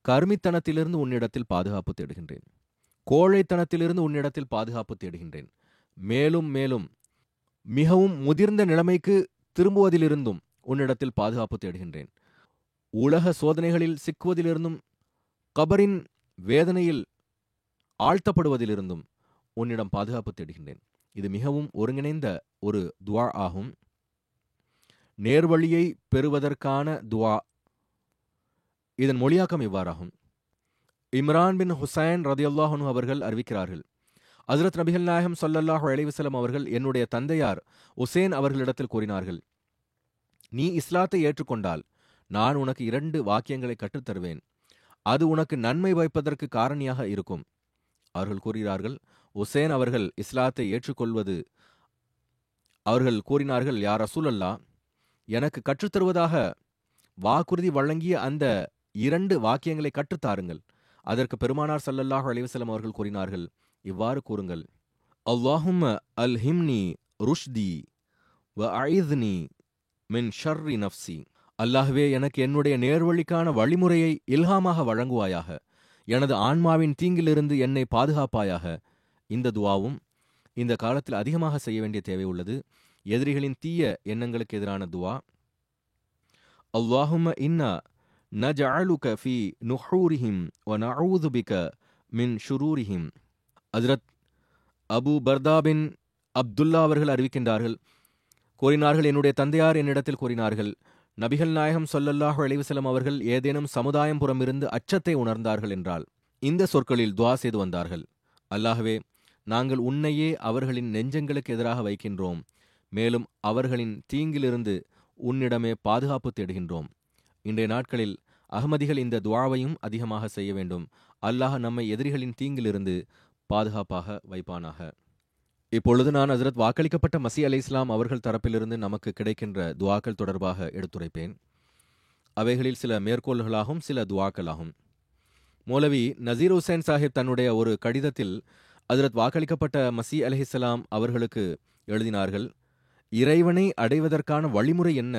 கருமித்தனத்திலிருந்து உன்னிடத்தில் பாதுகாப்பு தேடுகின்றேன், கோழைத்தனத்திலிருந்து உன்னிடத்தில் பாதுகாப்பு தேடுகின்றேன், மேலும் மேலும் மிகவும் முதிர்ந்த நிலைமைக்கு திரும்புவதிலிருந்தும் உன்னிடத்தில் பாதுகாப்பு தேடுகின்றேன், உலக சோதனைகளில் சிக்குவதிலிருந்தும் கபரின் வேதனையில் ஆழ்த்தப்படுவதிலிருந்தும் உன்னிடம் பாதுகாப்பு தேடுகின்றேன். இது மிகவும் ஒருங்கிணைந்த ஒரு துவா ஆகும். நேர்வழியை பெறுவதற்கான துவா. இதன் மொழியாக்கம் இவ்வாறாகும். இம்ரான் பின் ஹுசைன் ரதியல்லாஹு அன்ஹு அவர்கள் அறிவிக்கிறார்கள், ஹஜ்ரத் நபிகள் நாயகம் ஸல்லல்லாஹு அலைஹி வஸல்லம் அவர்கள் என்னுடைய தந்தையார் உசேன் அவர்களிடத்தில் கூறினார்கள், நீ இஸ்லாத்தை ஏற்றுக்கொண்டால் நான் உனக்கு 2 வாக்கியங்களை கற்றுத்தருவேன், அது உனக்கு நன்மை வைப்பதற்கு காரணியாக இருக்கும். அவர்கள் கூறுகிறார்கள், உசேன் அவர்கள் இஸ்லாத்தை ஏற்றுக்கொள்வது, அவர்கள் கூறினார்கள், யா ரசூலல்லாஹ், எனக்கு கற்றுத்தருவதாக வாக்குறுதி வழங்கிய அந்த 2 வாக்கியங்களை கற்றுத்தாருங்கள். அதற்கு பெருமானார் ஸல்லல்லாஹு அலைஹி வஸல்லம் அவர்கள் கூறினார்கள், இவ்வாறு கூறுங்கள், அல்லாஹும்ம அல்ஹிம்னி ருஷ்தி வ அஇத்னி மின் ஷர்ரி நஃப்சி. அல்லாஹ்வே, எனக்கு என்னுடைய நேர்வழிக்கான வழிமுறையை இல்ஹாமாக வழங்குவாயாக, எனது ஆன்மாவின் தீங்கிலிருந்து என்னை பாதுகாப்பாயாக. இந்த துவாவும் இந்த காலத்தில் அதிகமாக செய்ய வேண்டிய தேவை உள்ளது. எதிரிகளின் தீய எண்ணங்களுக்கு எதிரான துவா. அல்லாஹும்ம இன்னா நஜஅலுக ஃபீ நுஹூரிஹிம் வ நஊது பிக மின் ஷுரூரிஹிம். ஹஜ்ரத் அபு பர்தா பின் அப்துல்லா அவர்கள் அறிவிக்கின்றார்கள், கூறினார்கள், என்னுடைய தந்தையார் என்னிடத்தில் கூறினார்கள், நபிகள் நாயகம் ஸல்லல்லாஹு அலைஹி வஸல்லம் அவர்கள் ஏதேனும் சமுதாயம் புறமிருந்து அச்சத்தை உணர்ந்தார்கள் என்றால் இந்த சொற்களில் துவா செய்து வந்தார்கள். அல்லாஹ்வே, நாங்கள் உன்னையே அவர்களின் நெஞ்சங்களுக்கு எதிராக வைக்கின்றோம், மேலும் அவர்களின் தீங்கிலிருந்து உன்னிடமே பாதுகாப்பு தேடுகின்றோம். இன்றைய நாட்களில் அகமதிகள் இந்த துவாவையும் அதிகமாக செய்ய வேண்டும். அல்லாஹ் நம்மை எதிரிகளின் தீங்கிலிருந்து பாதுகாப்பாக வைப்பானாக. இப்பொழுது நான் ஹஜ்ரத் வாக்களிக்கப்பட்ட மஸீஹ் அலைஹிஸ்ஸலாம் அவர்கள் தரப்பிலிருந்து நமக்கு கிடைக்கின்ற துவாக்கள் தொடர்பாக எடுத்துரைப்பேன். அவைகளில் சில மேற்கோள்களாகும், சில துவாக்களாகும். மௌலவி நசீர் ஹுசைன் சாஹிப் தன்னுடைய ஒரு கடிதத்தில் ஹஜ்ரத் வாக்களிக்கப்பட்ட மஸீஹ் அலைஹிஸ்ஸலாம் அவர்களுக்கு எழுதினார்கள், இறைவனை அடைவதற்கான வழிமுறை என்ன,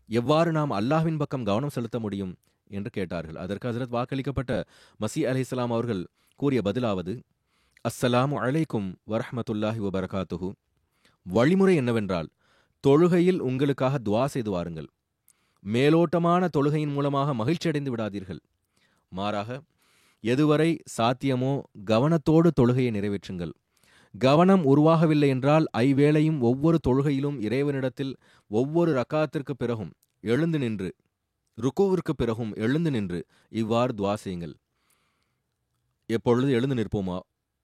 எவ்வாறு நாம் அல்லாஹ்வின் பக்கம் கவனம் செலுத்த முடியும் என்று கேட்டார்கள். அதற்கு ஹஜ்ரத் வாக்களிக்கப்பட்ட மஸீஹ் அலைஹிஸ்ஸலாம் அவர்கள் கூறிய பதிலாவது, அஸ்ஸலாமு அலைக்கும் வரஹ்மத்துல்லாஹி வபரகாத்துஹு. வழிமுறை என்னவென்றால், தொழுகையில் உங்களுக்காக துவா செய்து வாருங்கள். மேலோட்டமான தொழுகையின் மூலமாக மகிழ்ச்சி அடைந்து விடாதீர்கள். மாறாக எதுவரை சாத்தியமோ கவனத்தோடு தொழுகையை நிறைவேற்றுங்கள். கவனம் உருவாகவில்லை என்றால் ஐவேளையும் ஒவ்வொரு தொழுகையிலும் இறைவனிடத்தில் ஒவ்வொரு ரக்காத்திற்கு பிறகும் எழுந்து நின்று, ருக்குவிற்கு பிறகும் எழுந்து நின்று இவ்வாறு துவா செய்யுங்கள். எப்பொழுது எழுந்து நிற்போமா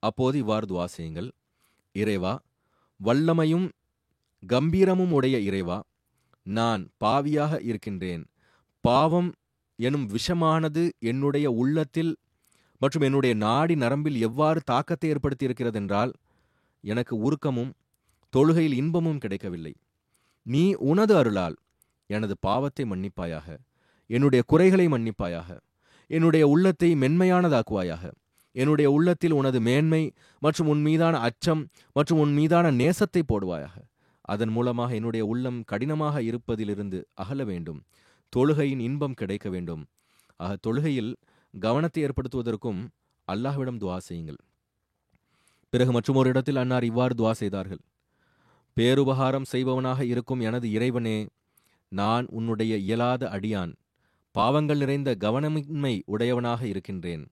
அப்போது இவ்வாறு துவா செய்யுங்கள். இறைவா, வல்லமையும் கம்பீரமும் உடைய இறைவா, நான் பாவியாக இருக்கின்றேன். பாவம் எனும் விஷமானது என்னுடைய உள்ளத்தில் மற்றும் என்னுடைய நாடி நரம்பில் எவ்வாறு தாக்கத்தை ஏற்படுத்தி இருக்கிறது என்றால், எனக்கு உருக்கமும் தொழுகையில் இன்பமும் கிடைக்கவில்லை. நீ உனது அருளால் எனது பாவத்தை மன்னிப்பாயாக, என்னுடைய குறைகளை மன்னிப்பாயாக, என்னுடைய உள்ளத்தை மென்மையானதாக்குவாயாக. என்னுடைய உள்ளத்தில் உனது மேன்மை மற்றும் உன் மீதான அச்சம் மற்றும் உன் மீதான நேசத்தை போடுவாயாக. அதன் மூலமாக என்னுடைய உள்ளம் கடினமாக இருப்பதிலிருந்து அகல வேண்டும். தொழுகையின் இன்பம் கிடைக்க வேண்டும். ஆக தொழுகையில் கவனத்தை ஏற்படுத்துவதற்கும் அல்லாஹ்விடம் துவா செய்யுங்கள். பிறகு மற்றொரு இடத்தில் அன்னார் இவ்வாறு துவா செய்தார்கள், பேருபகாரம் செய்பவனாக இருக்கும் எனது இறைவனே, நான் உன்னுடைய இயலாத அடியான், பாவங்கள் நிறைந்த கவனமின்மை உடையவனாக இருக்கின்றேன்.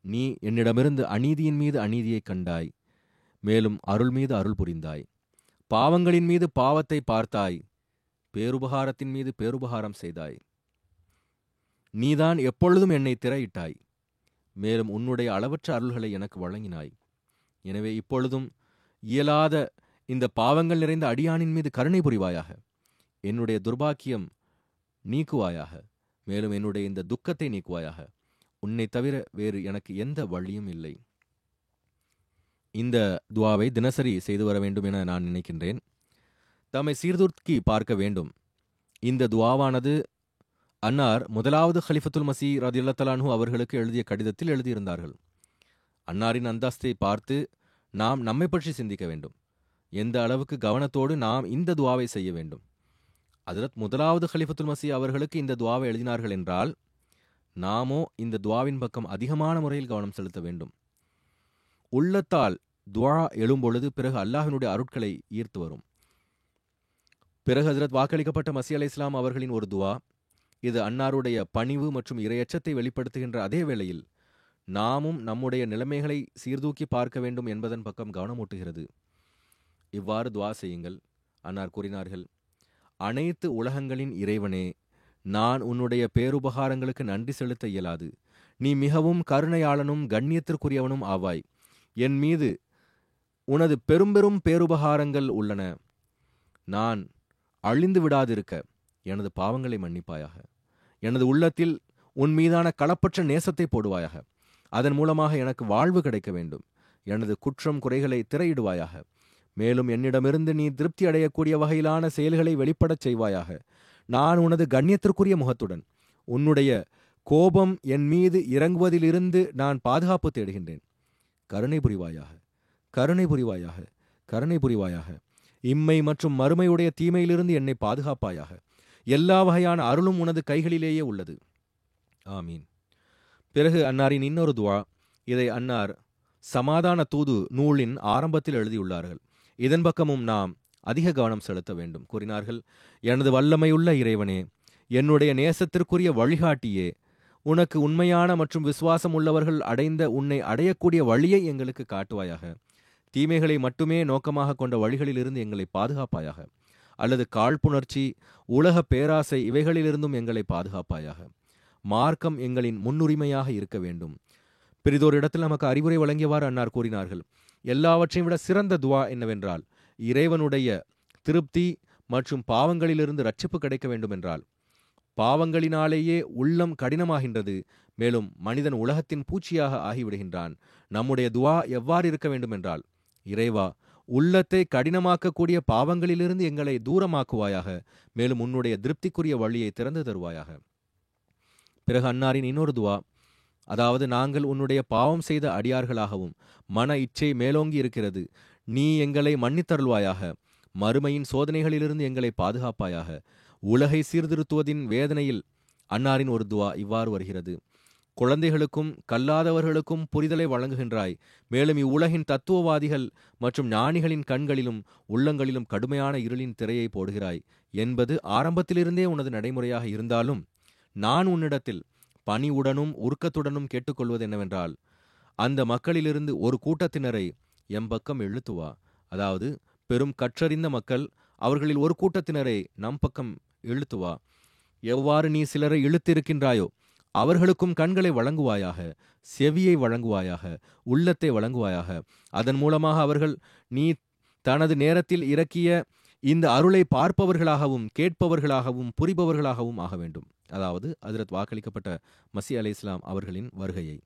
நீ என்னிடமிருந்து அநீதியின் மீது அநீதியை கண்டாய், மேலும் அருள் மீது அருள் புரிந்தாய். பாவங்களின் மீது பாவத்தை பார்த்தாய், பேருபகாரத்தின் மீது பேருபகாரம் செய்தாய். நீதான் எப்பொழுதும் என்னை திரையிட்டாய், மேலும் உன்னுடைய அளவற்ற அருள்களை எனக்கு வழங்கினாய். எனவே இப்பொழுதும் இயலாத இந்த பாவங்கள் நிறைந்த அடியானின் மீது கருணை புரிவாயாக. என்னுடைய துர்பாக்கியம் நீக்குவாயாக, மேலும் என்னுடைய இந்த துக்கத்தை நீக்குவாயாக. உன்னை தவிர வேறு எனக்கு எந்த வழியும் இல்லை. இந்த துவாவை தினசரி செய்து வர வேண்டும் என நான் நினைக்கின்றேன். தம்மை சீர்தூக்கி பார்க்க வேண்டும். இந்த துவாவானது அன்னார் முதலாவது ஹலிஃபத்துல் மசீஹ் ரலியல்லாஹு அன்ஹு அவர்களுக்கு எழுதிய கடிதத்தில் எழுதியிருந்தார்கள். அன்னாரின் அந்தஸ்தை பார்த்து நாம் நம்மை பற்றி சிந்திக்க வேண்டும். எந்த அளவுக்கு கவனத்தோடு நாம் இந்த துவாவை செய்ய வேண்டும். ஹஜ்ரத் முதலாவது ஹலிஃபத்துல் மசீஹ் அவர்களுக்கு இந்த துவாவை எழுதினார்கள் என்றால் நாமோ இந்த துவாவின் பக்கம் அதிகமான முறையில் கவனம் செலுத்த வேண்டும். உள்ளத்தால் துவா எழும்பொழுது பிறகு அல்லாஹ்வினுடைய அருட்களை ஈர்த்து வரும். பிறகு ஹஜ்ரத் வாக்களிக்கப்பட்ட மசீஹ் அலைஹிஸ்ஸலாம் அவர்களின் ஒரு துவா, இது அன்னாருடைய பணிவு மற்றும் இறையச்சத்தை வெளிப்படுத்துகின்ற அதே வேளையில் நாமும் நம்முடைய நிலைமைகளை சீர்தூக்கி பார்க்க வேண்டும் என்பதன் பக்கம் கவனமூட்டுகிறது. இவ்வாறு துவா செய்யுங்கள். அன்னார் கூறினார்கள், அனைத்து உலகங்களின் இறைவனே, நான் உன்னுடைய பேருபகாரங்களுக்கு நன்றி செலுத்த இயலாது. நீ மிகவும் கருணையாளனும் கண்ணியத்திற்குரியவனும் ஆவாய். என் மீது உனது பெரும்பெரும் பேருபகாரங்கள் உள்ளன. நான் அழிந்து விடாதிருக்க எனது பாவங்களை மன்னிப்பாயாக. எனது உள்ளத்தில் உன் மீதான களப்பற்ற நேசத்தை போடுவாயாக. அதன் மூலமாக எனக்கு வாழ்வு கிடைக்க வேண்டும். எனது குற்றம் குறைகளை திரையிடுவாயாக. மேலும் என்னிடமிருந்து நீ திருப்தி அடையக்கூடிய வகையிலான செயல்களை வெளிப்படச் செய்வாயாக. நான் உனது கண்ணியத்திற்குரிய முகத்துடன் உன்னுடைய கோபம் என் மீது இறங்குவதிலிருந்து நான் பாதுகாப்பு தேடுகின்றேன். கருணை புரிவாயாக, கருணை புரிவாயாக, கருணை புரிவாயாக. இம்மை மற்றும் மறுமையுடைய தீமையிலிருந்து என்னை பாதுகாப்பாயாக. எல்லா வகையான அருளும் உனது கைகளிலேயே உள்ளது. ஆமீன். பிறகு அன்னாரின் இன்னொரு துவா, இதை அன்னார் சமாதான தூது நூலின் ஆரம்பத்தில் எழுதியுள்ளார்கள். இதன் பக்கமும் நாம் அதிக கவனம் செலுத்த வேண்டும். கூறினார்கள், எனது வல்லமையுள்ள இறைவனே, என்னுடைய நேசத்திற்குரிய வழிகாட்டியே, உனக்கு உண்மையான மற்றும் விசுவாசம் உள்ளவர்கள் அடைந்த உன்னை அடையக்கூடிய வழியை எங்களுக்கு காட்டுவாயாக. தீமைகளை மட்டுமே நோக்கமாக கொண்ட வழிகளிலிருந்து எங்களை பாதுகாப்பாயாக. அல்லது காழ்ப்புணர்ச்சி, உலக பேராசை இவைகளிலிருந்தும் எங்களை பாதுகாப்பாயாக. மார்க்கம் எங்களின் முன்னுரிமையாக இருக்க வேண்டும். பெரிதோர் இடத்தில் நமக்கு அறிவுரை வழங்கியவாறு அன்னார் கூறினார்கள், எல்லாவற்றையும் விட சிறந்த துவா என்னவென்றால், இறைவனுடைய திருப்தி மற்றும் பாவங்களிலிருந்து ரட்சிப்பு கிடைக்க வேண்டுமென்றால், பாவங்களினாலேயே உள்ளம் கடினமாகின்றது. மேலும் மனிதன் உலகத்தின் பூச்சியாக ஆகிவிடுகின்றான். நம்முடைய துவா எவ்வாறு இருக்க வேண்டுமென்றால், இறைவா, உள்ளத்தை கடினமாக்கக்கூடிய பாவங்களிலிருந்து எங்களை தூரமாக்குவாயாக. மேலும் உன்னுடைய திருப்திக்குரிய வழியை திறந்து தருவாயாக. பிறகு அன்னாரின் இன்னொரு துவா, அதாவது நாங்கள் உன்னுடைய பாவம் செய்த அடியார்களாகவும் மன இச்சை மேலோங்கி இருக்கிறது. நீ எங்களை மன்னித்தருள்வாயாக. மறுமையின் சோதனைகளிலிருந்து எங்களை பாதுகாப்பாயாக. உலகை சீர்திருத்துவதின் வேதனையில் அன்னாரின் ஒரு துவா இவ்வாறு வருகிறது, குழந்தைகளுக்கும் கல்லாதவர்களுக்கும் புரிதலை வழங்குகின்றாய். மேலும் இவ்வுலகின் தத்துவவாதிகள் மற்றும் ஞானிகளின் கண்களிலும் உள்ளங்களிலும் கடுமையான இருளின் திரையை போடுகிறாய் என்பது ஆரம்பத்திலிருந்தே உனது நடைமுறையாக இருந்தாலும், நான் உன்னிடத்தில் பணிவுடனும் உருக்கத்துடனும் கேட்டுக்கொள்வது என்னவென்றால், அந்த மக்களிலிருந்து ஒரு கூட்டத்தினரை எம்பக்கம் இழுத்துவா. அதாவது பெரும் கற்றறிந்த மக்கள், அவர்களில் ஒரு கூட்டத்தினரை நம் பக்கம் இழுத்துவா. எவ்வாறு நீ சிலரை இழுத்திருக்கின்றாயோ அவர்களுக்கும் கண்களை வழங்குவாயாக, செவியை வழங்குவாயாக, உள்ளத்தை வழங்குவாயாக. அதன் மூலமாக அவர்கள் நீ தனது நேரத்தில் இறக்கிய இந்த அருளை பார்ப்பவர்களாகவும் கேட்பவர்களாகவும் புரிபவர்களாகவும் ஆக வேண்டும். அதாவது ஹஜ்ரத் வாக்களிக்கப்பட்ட மசீஹ் அலைஹிஸ்ஸலாம் அவர்களின் வருகையை,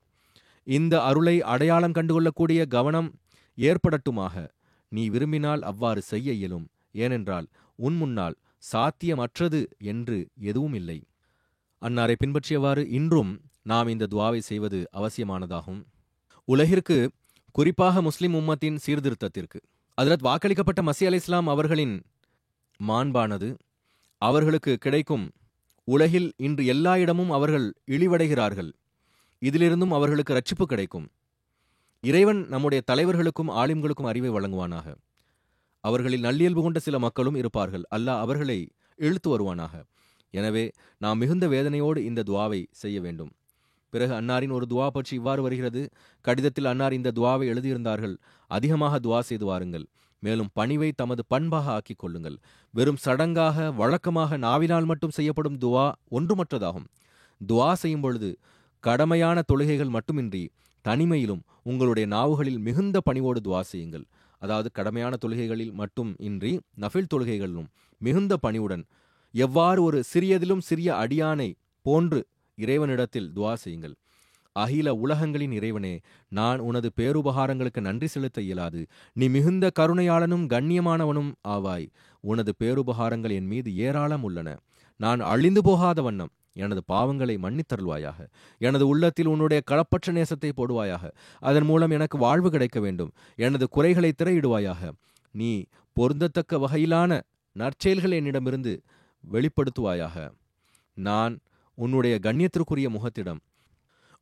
இந்த அருளை அடையாளம் கண்டுகொள்ளக்கூடிய கவனம் ஏற்படட்டுமாக. நீ விரும்பினால் அவ்வாறு செய்ய இயலும். ஏனென்றால் உன் முன்னால் சாத்தியமற்றது என்று எதுவும் இல்லை. அன்னாரை பின்பற்றியவாறு இன்றும் நாம் இந்த துவாவை செய்வது அவசியமானதாகும். உலகிற்கு, குறிப்பாக முஸ்லிம் உம்மத்தின் சீர்திருத்தத்திற்கு ஹஜ்ரத் வாக்களிக்கப்பட்ட மசீஹ் அலைஹிஸ்ஸலாம் அவர்களின் மாண்பானது அவர்களுக்கு கிடைக்கும். உலகில் இன்று எல்லா இடமும் அவர்கள் இழிவடைகிறார்கள். இதிலிருந்தும் அவர்களுக்கு ரட்சிப்பு கிடைக்கும். இறைவன் நம்முடைய தலைவர்களுக்கும் ஆலிம்களுக்கும் அறிவை வழங்குவானாக. அவர்களில் நல்லியல்பு கொண்ட சில மக்களும் இருப்பார்கள். அல்லாஹ் அவர்களை இழுத்து வருவானாக. எனவே நாம் மிகுந்த வேதனையோடு இந்த துவாவை செய்ய வேண்டும். பிறகு அன்னாரின் ஒரு துவா பற்றி இவ்வாறு வருகிறது. கடிதத்தில் அன்னார் இந்த துவாவை எழுதியிருந்தார்கள், அதிகமாக துவா செய்து வாருங்கள். மேலும் பணிவை தமது பண்பாக ஆக்கிக் கொள்ளுங்கள். வெறும் சடங்காக வழக்கமாக நாவினால் மட்டும் செய்யப்படும் துவா ஒன்றுமற்றதாகும். துவா செய்யும் பொழுது கடமையான தொழுகைகள் மட்டுமின்றி தனிமையிலும் உங்களுடைய நாவுகளில் மிகுந்த பணிவோடு துவா செய்யுங்கள். அதாவது கடமையான தொழுகைகளில் மட்டும் இன்றி நஃபில் தொழுகைகளிலும் மிகுந்த பணிவுடன், எவ்வாறு ஒரு சிறியதிலும் சிறிய அடியானை போன்று இறைவனிடத்தில் துவா செய்யுங்கள். அகில உலகங்களின் இறைவனே, நான் உனது பேருபகாரங்களுக்கு நன்றி செலுத்த இயலாது. நீ மிகுந்த கருணையாளனும் கண்ணியமானவனும் ஆவாய். உனது பேருபகாரங்கள் என் மீது ஏராளம் உள்ளன. நான் அழிந்து போகாத வண்ணம் எனது பாவங்களை மன்னித்தருள்வாயாக. எனது உள்ளத்தில் உன்னுடைய களப்பற்ற நேசத்தை போடுவாயாக. அதன் மூலம் எனக்கு வாழ்வு கிடைக்க வேண்டும். எனது குறைகளை திரையிடுவாயாக. நீ பொருந்தத்தக்க வகையிலான நற்செயல்கள் என்னிடமிருந்து வெளிப்படுத்துவாயாக. நான் உன்னுடைய கண்ணியத்திற்குரிய முகத்திடம்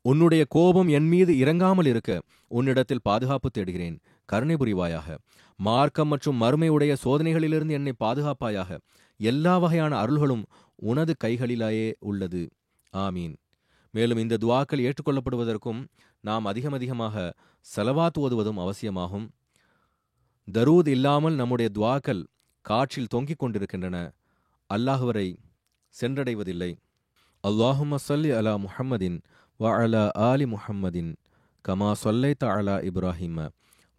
உன்னுடைய கோபம் என் மீது இறங்காமல் இருக்க உன்னிடத்தில் பாதுகாப்பு தேடுகிறேன். கருணை புரிவாயாக. மார்க்கம் மற்றும் மறுமையுடைய சோதனைகளிலிருந்து என்னை பாதுகாப்பாயாக. எல்லா வகையான அருள்களும் உனது கைகளிலேயே உள்ளது. ஆமீன். மேலும் இந்த துவாக்கள் ஏற்றுக்கொள்ளப்படுவதற்கும் நாம் அதிகமாக ஸலவாத் ஓதுவதும் அவசியமாகும். தரூத் இல்லாமல் நம்முடைய துவாக்கள் காற்றில் தொங்கிக் கொண்டிருக்கின்றன, அல்லாஹ்வரை சென்றடைவதில்லை. அல்லாஹும்ம ஸல்லி அலா முஹம்மதின் வ அலா ஆலி முஹம்மதின் கமா ஸல்லைத அலா இப்ராஹிம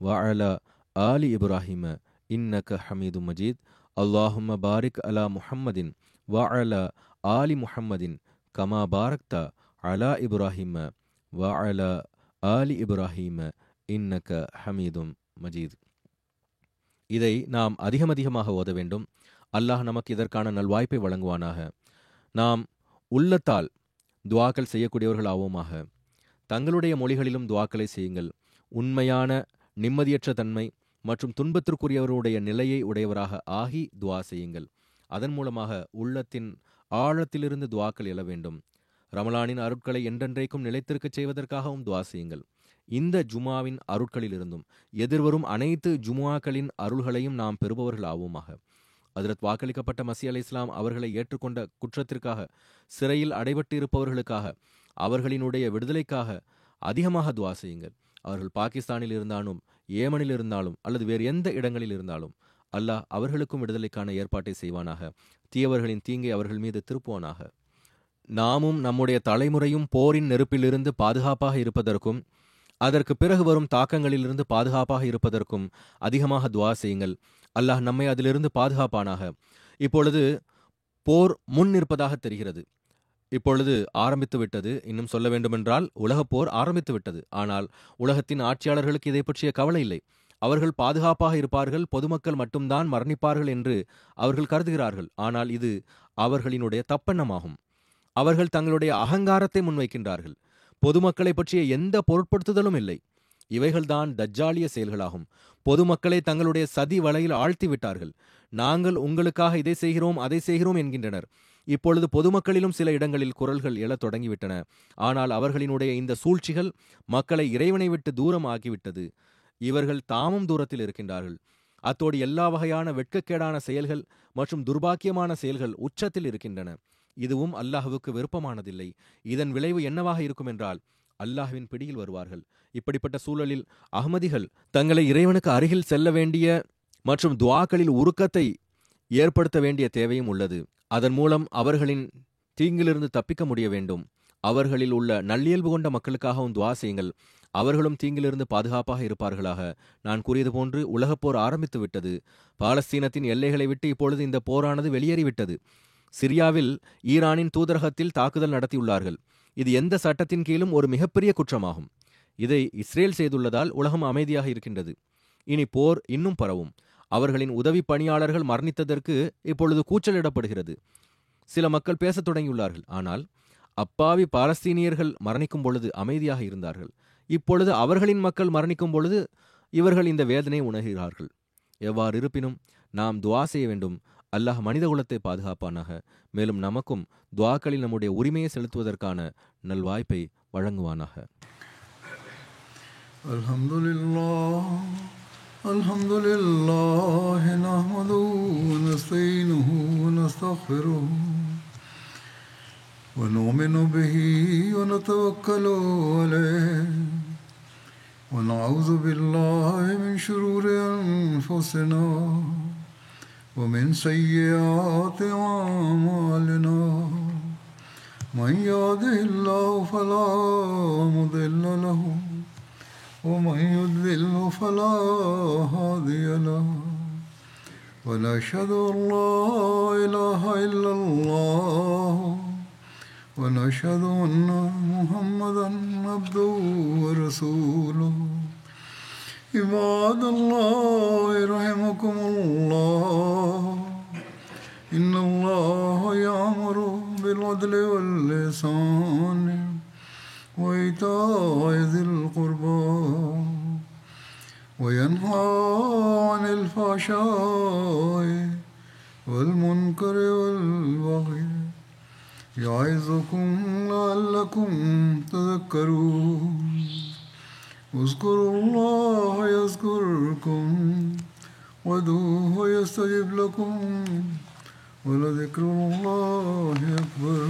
வ அலா ஆலி இப்ராஹிம இன்னக ஹமீதும் மஜீத். அல்லாஹும்ம பாரிக் அலா முஹம்மதின் வ அலா ஆலி முஹம்மதின் கமா பாரக்த அலா இப்ராஹிம வ அலா ஆலி இப்ராஹிம இன்னக ஹமீதும் மஜீத். இதை நாம் அதிகமாக ஓத வேண்டும். அல்லாஹ் நமக்கு இதற்கான நல்வாய்ப்பை வழங்குவானாக. நாம் உள்ளத்தால் துவாக்கள் செய்யக்கூடியவர்கள் ஆவோமாக. தங்களுடைய மொழிகளிலும் துவாக்களை செய்யுங்கள். உண்மையான நிம்மதியற்ற தன்மை மற்றும் துன்பத்திற்குரியவருடைய நிலையை உடையவராக ஆகி துவா செய்யுங்கள். அதன் மூலமாக உள்ளத்தின் ஆழத்திலிருந்து துவாக்கள் எழ வேண்டும். ரமலானின் அருட்களை என்றென்றைக்கும் நிலைத்திருக்கச் செய்வதற்காகவும் துவா செய்யுங்கள். இந்த ஜுமாவின் அருட்களிலிருந்தும் எதிர்வரும் அனைத்து ஜுமாக்களின் அருள்களையும் நாம் பெறுபவர்கள் ஆவோமாக. ஹஜ்ரத் வாக்களிக்கப்பட்ட மஸீஹ் அலைஹிஸ்ஸலாம் அவர்களை ஏற்றுக்கொண்ட குற்றத்திற்காக சிறையில் அடைபட்டு இருப்பவர்களுக்காக, அவர்களினுடைய விடுதலைக்காக அதிகமாக துவா செய்யுங்கள். அவர்கள் பாகிஸ்தானில் இருந்தாலும், ஏமனில் இருந்தாலும் அல்லது வேறு எந்த இடங்களில் இருந்தாலும் அல்லாஹ் அவர்களுக்கும் விடுதலைக்கான ஏற்பாட்டை செய்வானாக. தீயவர்களின் தீங்கை அவர்கள் மீது திருப்புவானாக. நாமும் நம்முடைய தலைமுறையும் போரின் நெருப்பிலிருந்து பாதுகாப்பாக இருப்பதற்கும் அதற்கு பிறகு வரும் தாக்கங்களிலிருந்து பாதுகாப்பாக இருப்பதற்கும் அதிகமாக துவா செய்யுங்கள். அல்லாஹ் நம்மை அதிலிருந்து பாதுகாப்பானாக. இப்பொழுது போர் முன் நிற்பதாக தெரிகிறது. இப்பொழுது ஆரம்பித்து விட்டது. இன்னும் சொல்ல வேண்டுமென்றால் உலகப் போர் ஆரம்பித்து விட்டது. ஆனால் உலகத்தின் ஆட்சியாளர்களுக்கு இதை பற்றிய கவலை இல்லை. அவர்கள் பாதுகாப்பாக இருப்பார்கள், பொதுமக்கள் மட்டும்தான் மரணிப்பார்கள் என்று அவர்கள் கருதுகிறார்கள். ஆனால் இது அவர்களினுடைய தப்பெண்ணமாகும். அவர்கள் தங்களுடைய அகங்காரத்தை முன்வைக்கின்றார்கள். பொதுமக்களை பற்றிய எந்த பொருட்படுத்துதலும் இல்லை. இவைகள்தான் தஜ்ஜாலிய செயல்களாகும். பொதுமக்களை தங்களுடைய சதி வலையில் ஆழ்த்தி விட்டார்கள். நாங்கள் உங்களுக்காக இதை செய்கிறோம், அதை செய்கிறோம் என்கின்றனர். இப்பொழுது பொதுமக்களிலும் சில இடங்களில் குரல்கள் எழத் தொடங்கிவிட்டன. ஆனால் அவர்களினுடைய இந்த சூழ்ச்சிகள் மக்களை இறைவனை விட்டு தூரம் ஆக்கிவிட்டது. இவர்கள் தாமும் தூரத்தில் இருக்கின்றார்கள். அத்தோடு எல்லா வகையான வெட்கக்கேடான செயல்கள் மற்றும் துர்பாக்கியமான செயல்கள் உச்சத்தில் இருக்கின்றன. இதுவும் அல்லாஹுவுக்கு விருப்பமானதில்லை. இதன் விளைவு என்னவாக இருக்கும் என்றால் அல்லாஹ்வின் பிடியில் வருவார்கள். இப்படிப்பட்ட சூழலில் அஹ்மதிகள் தங்களை இறைவனுக்கு அருகில் செல்ல வேண்டிய மற்றும் துஆக்களில் உருக்கத்தை ஏற்படுத்த வேண்டிய தேவையும் உள்ளது. அதன் மூலம் அவர்களின் தீங்கிலிருந்து தப்பிக்க முடிய வேண்டும். அவர்களில் உள்ள நல்லியல்பு கொண்ட மக்களுக்காகவும் துஆ செய்யுங்கள். அவர்களும் தீங்கிலிருந்து பாதுகாப்பாக இருப்பார்களாக. நான் கூறியது போன்று உலகப்போர் ஆரம்பித்து விட்டது. பாலஸ்தீனத்தின் எல்லைகளை விட்டு இப்பொழுது இந்த போரானது வெளியேறிவிட்டது. சிரியாவில் ஈரானின் தூதரகத்தில் தாக்குதல் நடத்தியுள்ளார்கள். இது எந்த சட்டத்தின் கீழும் ஒரு மிகப்பெரிய குற்றமாகும். இதை இஸ்ரேல் செய்துள்ளதால் உலகம் அமைதியாக இருக்கின்றது. இனி போர் இன்னும் பரவும். அவர்களின் உதவி பணியாளர்கள் மரணித்ததற்கு இப்பொழுது கூச்சலிடப்படுகிறது. சில மக்கள் பேசத் தொடங்கியுள்ளார்கள். ஆனால் அப்பாவி பாலஸ்தீனியர்கள் மரணிக்கும் பொழுது அமைதியாக இருந்தார்கள். இப்பொழுது அவர்களின் மக்கள் மரணிக்கும் பொழுது இவர்கள் இந்த வேதனை உணர்கிறார்கள். எவ்வாறு இருப்பினும் நாம் துஆ செய்ய வேண்டும். அல்லாஹ் மனித குலத்தை பாதுகாப்பானாக. மேலும் நமக்கும் துஆக்களில் நம்முடைய உரிமையை செலுத்துவதற்கான நல்வாய்ப்பை வழங்குவானாக. அல்ஹம்துலில்லாஹ் நஹ்மதுஹு வ நஸ்தஈனுஹு வ நஸ்தக்ஃபிருஹு வ நு'மினு பிஹி வ நதவக்கலு அலைஹி வ நஊது பில்லாஹி மின் ஷுரூரி அன்ஃபுஸினா ومن سيئات أعمالنا من يهده الله فلا مضل له ومن يضلل فلا هادي له ونشهد أن لا إله إلا الله ونشهد أن محمدا عبده ورسوله عباد الله رحمكم الله إن الله يأمر بالعدل والإحسان وإيتاء ذي القربى وينهى عن الفحشاء والمنكر والبغي يعظكم لعلكم تذكرون اذكروا الله يذكركم وادعوه يستجب لكم ولذكر الله أكبر.